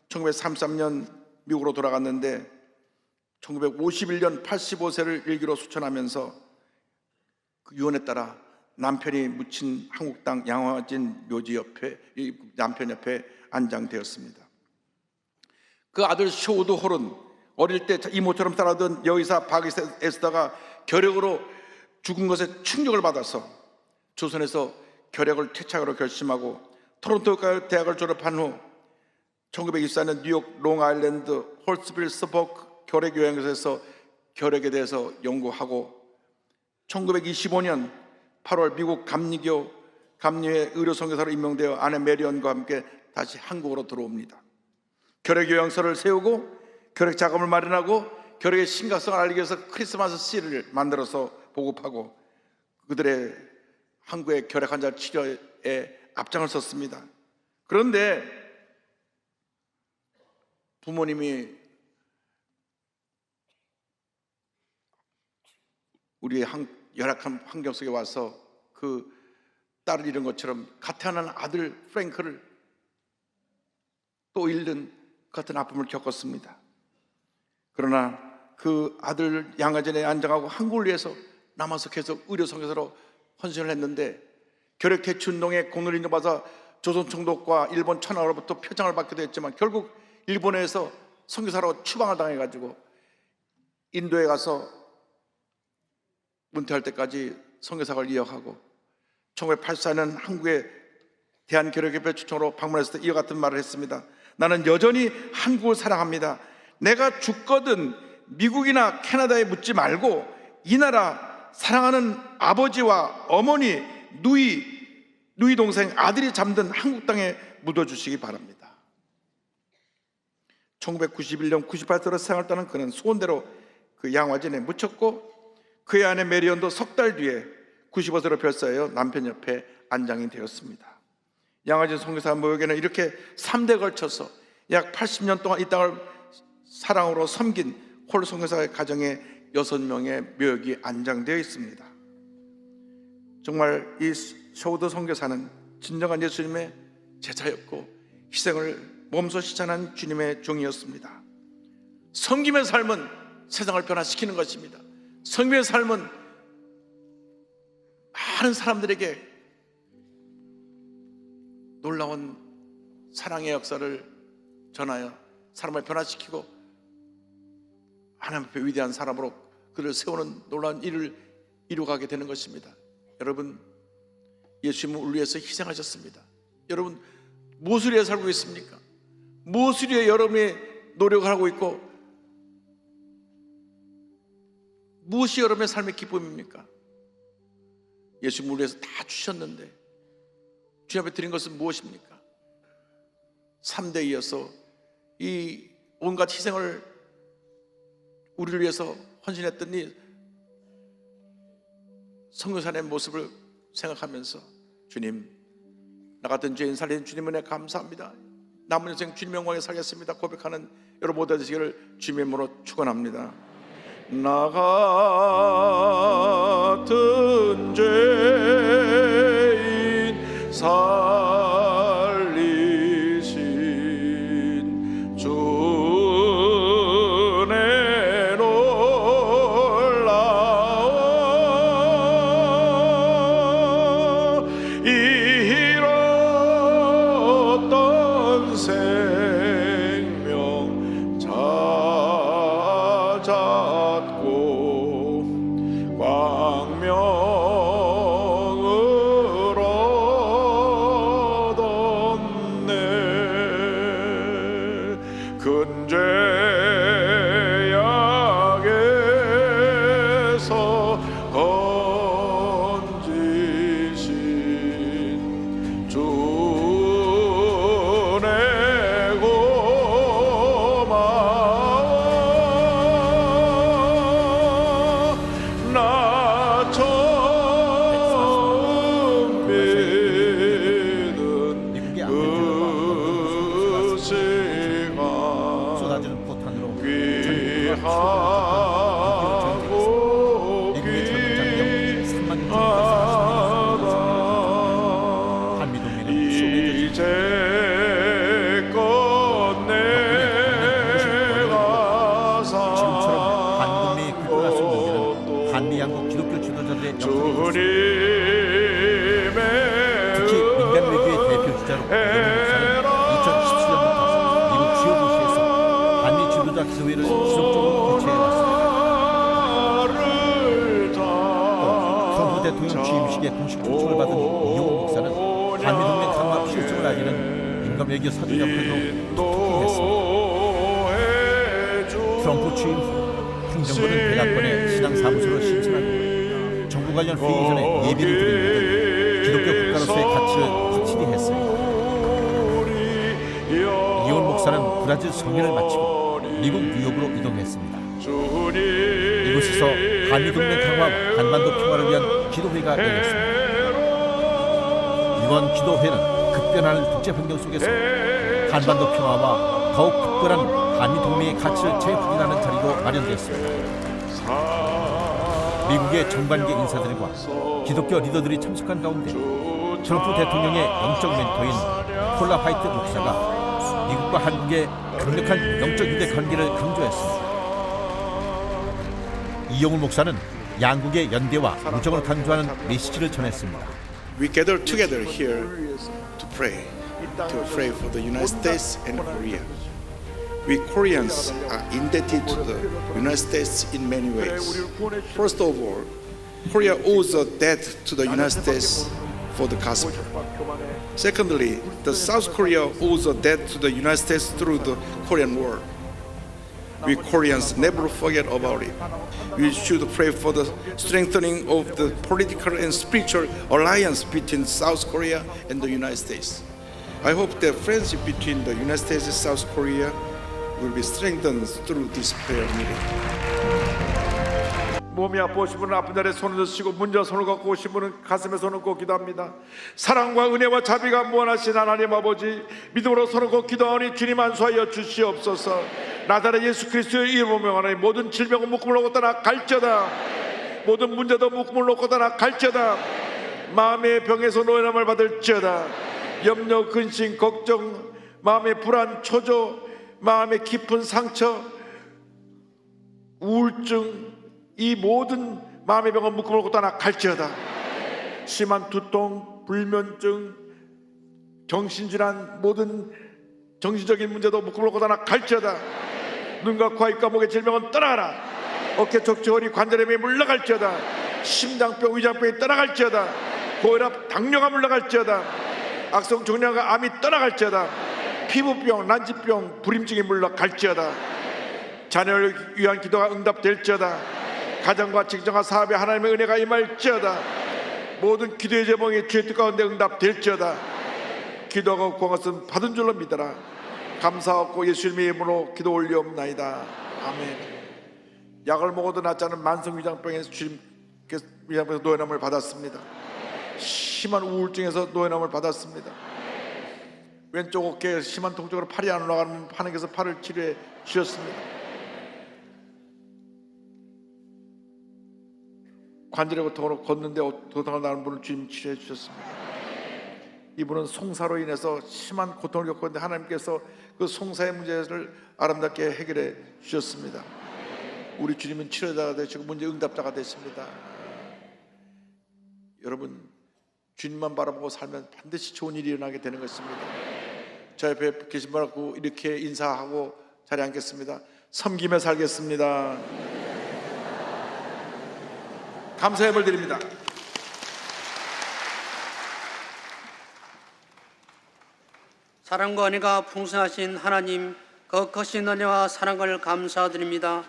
1933년 미국으로 돌아갔는데 1951년 85세를 일기로 수천하면서 그 유언에 따라 남편이 묻힌 한국당 양화진 묘지 옆에 남편 옆에 안장되었습니다. 그 아들 쇼우드 홀은 어릴 때 이모처럼 살아던 여의사 박에스더가 결핵으로 죽은 것에 충격을 받아서 조선에서 결핵을 퇴치하기로 결심하고 토론토 대학을 졸업한 후 1924년 뉴욕 롱아일랜드 홀스빌 서포크 결핵요양원에서 결핵에 대해서 연구하고 1925년 8월 미국 감리회 의료선교사로 임명되어 아내 메리언과 함께 다시 한국으로 들어옵니다. 결핵요양소를 세우고 결핵 자금을 마련하고 결핵의 심각성을 알리기 위해서 크리스마스 씨를 만들어서 보급하고 그들의 한국의 결핵 환자 치료에 앞장을 섰습니다. 그런데 부모님이 우리의 열악한 환경 속에 와서 그 딸을 잃은 것처럼 가태하는 아들 프랭크를 또 잃는 같은 아픔을 겪었습니다. 그러나 그 아들 양화진에 안정하고 한국을 위해서 남아서 계속 의료선교사로 헌신을 했는데 결핵 퇴치 운동에 공을 인정받아 조선 총독과 일본 천황으로부터 표창을 받기도 했지만 결국 일본에서 선교사로 추방을 당해가지고 인도에 가서 은퇴할 때까지 선교사를 이어가고 1984년 한국의 대한결핵협회 초청으로 방문했을 때 이와 같은 말을 했습니다. 나는 여전히 한국을 사랑합니다. 내가 죽거든 미국이나 캐나다에 묻지 말고 이 나라 사랑하는 아버지와 어머니, 누이 동생, 아들이 잠든 한국 땅에 묻어주시기 바랍니다. 1991년 98세로 세상을 떠난 그는 소원대로 그 양화진에 묻혔고 그의 아내 메리언도 석 달 뒤에 95세로 별사하여 남편 옆에 안장이 되었습니다. 양화진 선교사 모욕에는 이렇게 3대에 걸쳐서 약 80년 동안 이 땅을 사랑으로 섬긴 홀 선교사의 가정에 6명의 묘역이 안장되어 있습니다. 정말 이 쇼우드 선교사는 진정한 예수님의 제자였고 희생을 몸소 실천한 주님의 종이었습니다. 섬김의 삶은 세상을 변화시키는 것입니다. 섬김의 삶은 많은 사람들에게 놀라운 사랑의 역사를 전하여 사람을 변화시키고 하나님 앞에 위대한 사람으로 그를 세우는 놀라운 일을 이루어가게 되는 것입니다. 여러분, 예수님은 우리 위해서 희생하셨습니다. 여러분, 무엇을 위해 살고 있습니까? 무엇을 위해 여러분이 노력을 하고 있고 무엇이 여러분의 삶의 기쁨입니까? 예수님을 위해서 다 주셨는데 주님 앞에 드린 것은 무엇입니까? 3대 이어서 이 온갖 희생을 우리를 위해서 헌신했던 이 선교사의 모습을 생각하면서 주님, 나 같은 죄인 살린 주님 은혜 감사합니다. 남은 인생 주님 영광에 살겠습니다 고백하는 여러분 모두 되시기를 주님의 이름으로 축원합니다. 나 같은 죄인 살리신 주 은혜 놀라워 잃었던 생명 찾았고 광명을 얻었네. 큰 죄악에서 건지신 주 은혜 고마워. 나 처음 믿은 그 시간 쏟아지는 포탄으로 귀하고 미국의 젊은 장병 3만 명 한미 동맹은 소비에트 이제껏 내가 지금처럼 한미 동맹이 굴러갈 수 있는 데는 한미 양국 기독교 지도자들의 역할이 있습니다. 주님의 특히 민간 외교의 대표 주자로 이용목 목사는 2017년부터 미국 주요 도시에서 한미 지도자 기도회를 지속적으로 개최해왔습니다. 트럼프 대통령 취임식에 공식 초청을 받은 이용목 목사는 한미 동맹 강화 필요성을 알리는 민간 외교 사전 역할도 특히 했습니다. 트럼프 취임 후 행정부는 백악관에 신앙사무소를 신청하고 정부 관련 회의 전에 예비를 드리는 등 기독교 국가로서의 가치를 확실히 했습니다. 이온 목사는 브라질 성회를 마치고 미국 뉴욕으로 이동했습니다. 이곳에서 한미 동맹 강화와 한반도 평화를 위한 기도회가 열렸습니다. 이번 기도회는 급변하는 국제 환경 속에서 한반도 평화와 더욱 특별한 한미 동맹의 가치를 재확인하는 자리로 마련되었습니다. 미국의 정관계 인사들과 기독교 리더들이 참석한 가운데 트럼프 대통령의 영적 멘토인 폴라 화이트 목사가 미국과 한국의 강력한 영적 유대 관계를 강조했습니다. 이용훈 목사는 양국의 연대와 우정을 강조하는 메시지를 전했습니다. We gather together here to pray for the United States and Korea. We Koreans are indebted to the United States in many ways. First of all, Korea owes a debt to the United States for the gospel. Secondly, the South Korea owes a debt to the United States through the Korean War. We Koreans never forget about it. We should pray for the strengthening of the political and spiritual alliance between South Korea and the United States. I hope the friendship between the United States and South Korea will be strengthened through this prayer meeting. 몸이 아프신 분은 아픈 자리에 손을 드시고 문제 손을 갖고 오신 분은 가슴에 손을 꽂고 기도합니다. 사랑과 은혜와 자비가 무한하신 하나님 아버지, 믿음으로 손을 꽂고 기도하니 주님 안수하여 주시옵소서. 나사렛 예수 그리스도의 이름으로 명하노니 모든 질병은 묶음을 놓고 떠나 갈지어다. 모든 문제도 묶음을 놓고 떠나 갈지어다. 마음의 병에서 노예남을 받을지어다. 염려, 근심, 걱정, 마음의 불안, 초조, 마음의 깊은 상처, 우울증, 이 모든 마음의 병은 묶음을 놓고 떠나 갈지어다. 심한 두통, 불면증, 정신질환, 모든 정신적인 문제도 묶음을 놓고 떠나 갈지어다. 눈과 코, 입과 목의 질병은 떠나가라. 어깨, 척추, 허리, 관절염이 물러갈지어다. 심장병, 위장병이 떠나갈지어다. 고혈압, 당뇨가 물러갈지어다. 악성 종양과 암이 떠나갈지어다. 피부병, 난치병, 불임증이 물러갈지어다. 자녀를 위한 기도가 응답될지어다. 가정과 직장과 사업에 하나님의 은혜가 임할지어다. 모든 기도의 제목이 주의 뜻 가운데 응답될지어다. 기도하고 구한 것은 받은 줄로 믿어라. 감사하고 예수님의 이름으로 기도 올리옵나이다. 아멘. 약을 먹어도 낫지 않은 만성위장병에서 주님께서 위장병에서 노예남을 받았습니다. 심한 우울증에서 노예남을 받았습니다. 왼쪽 어깨에 심한 통증으로 팔이 안 올라가는 하나님께서 팔을 치료해 주셨습니다. 관절의 고통으로 걷는데 고통을 나는 분을 주님 치료해 주셨습니다. 이분은 송사로 인해서 심한 고통을 겪었는데 하나님께서 그 송사의 문제를 아름답게 해결해 주셨습니다. 우리 주님은 치료자가 되시고 문제 응답자가 되십니다. 여러분, 주님만 바라보고 살면 반드시 좋은 일이 일어나게 되는 것입니다. 저 옆에 계신 분하고 이렇게 인사하고 자리에 앉겠습니다. 섬기며 살겠습니다. 감사의 을 드립니다. 사랑과 은혜가 풍성하신 하나님, 그 크신 은혜와 사랑을 감사드립니다.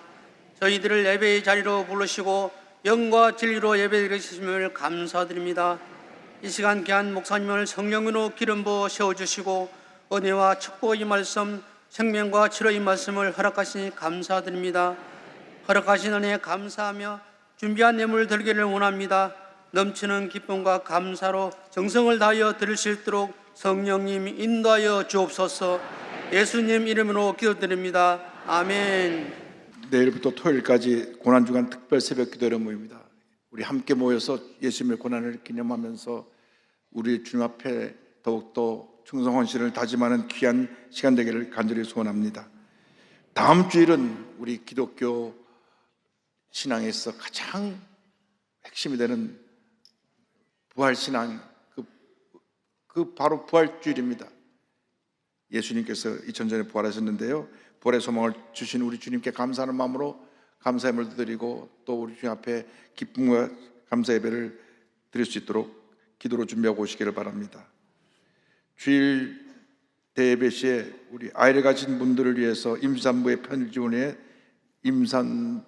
저희들을 예배의 자리로 부르시고 영과 진리로 예배드리심을 감사드립니다. 이 시간 귀한 목사님을 성령으로 기름 부어 세워주시고 은혜와 축복의 말씀, 생명과 치료의 말씀을 허락하시니 감사드립니다. 허락하신 은혜에 감사하며 준비한 예물 드리기를 원합니다. 넘치는 기쁨과 감사로 정성을 다하여 드릴 수 있도록 성령님 인도하여 주옵소서. 예수님 이름으로 기도드립니다. 아멘. 내일부터 토요일까지 고난주간 특별 새벽 기도를 모입니다. 우리 함께 모여서 예수님의 고난을 기념하면서 우리 주님 앞에 더욱더 충성 헌신을 다짐하는 귀한 시간 되기를 간절히 소원합니다. 다음 주일은 우리 기독교 신앙에서 가장 핵심이 되는 부활신앙, 그 바로 부활주일입니다. 예수님께서 2000전에 부활하셨는데요, 부활의 소망을 주신 우리 주님께 감사하는 마음으로 감사의 예물도 드리고 또 우리 주님 앞에 기쁨과 감사 예배를 드릴 수 있도록 기도로 준비하고 오시기를 바랍니다. 주일 대예배 시에 우리 아이를 가진 분들을 위해서 임산부의 편지원에 임산부께서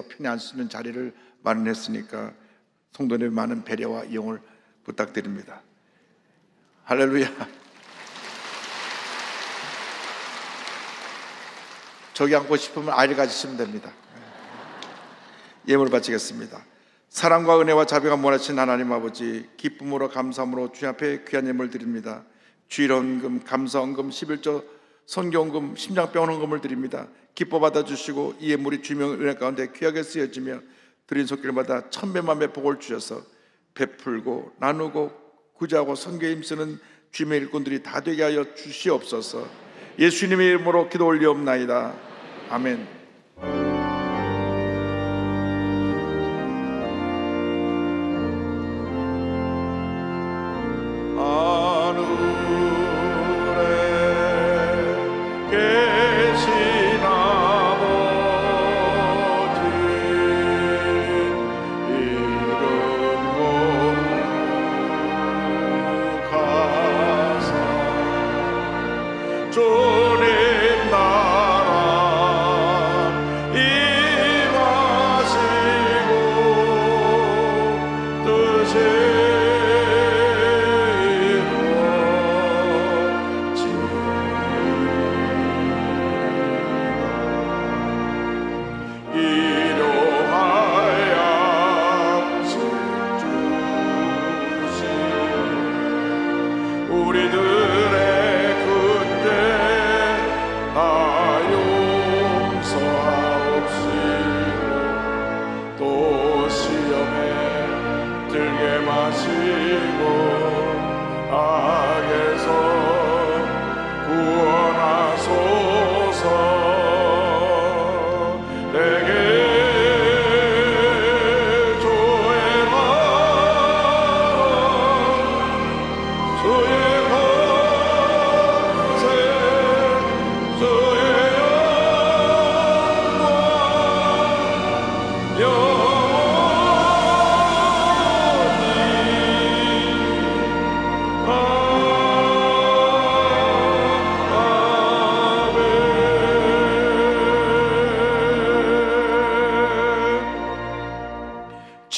편히 안 쓰는 자리를 마련했으니까 성도님의 많은 배려와 이용을 부탁드립니다. 할렐루야. 저기 앉고 싶으면 아이를 가지시면 됩니다. 예물을 바치겠습니다. 사랑과 은혜와 자비가 몰아친 하나님 아버지, 기쁨으로 감사함으로 주님 앞에 귀한 예물 드립니다. 주일헌금, 감사헌금, 11조 선교헌금, 심장병 헌금을 드립니다. 기뻐 받아주시고 이 예물이 주님의 은혜 가운데 귀하게 쓰여지며 드린 손길마다 천배만배 복을 주셔서 베풀고 나누고 구제하고 선교에 힘쓰는 주님의 일꾼들이 다 되게 하여 주시옵소서. 예수님의 이름으로 기도 올리옵나이다. 아멘.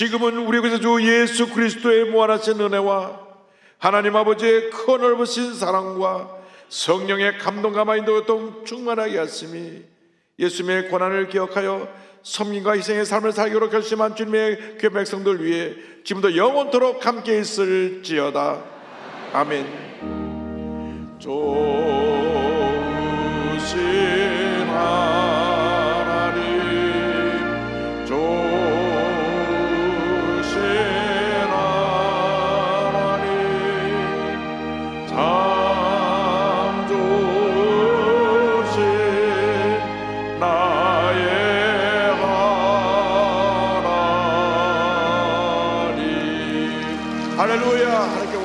지금은 우리에게서 주 예수 그리스도의 무한하신 은혜와 하나님 아버지의 큰 넓으신 사랑과 성령의 감동과 인도도 충만하게 하심이 예수님의 고난을 기억하여 섬김과 희생의 삶을 살기로 결심한 주님의 그 백성들 위해 지금도 영원토록 함께 있을지어다. 아멘. 좋으신 하나님, 좋으신 하나님, 참 좋으신 나의 하나님. 할렐루야. 하나님께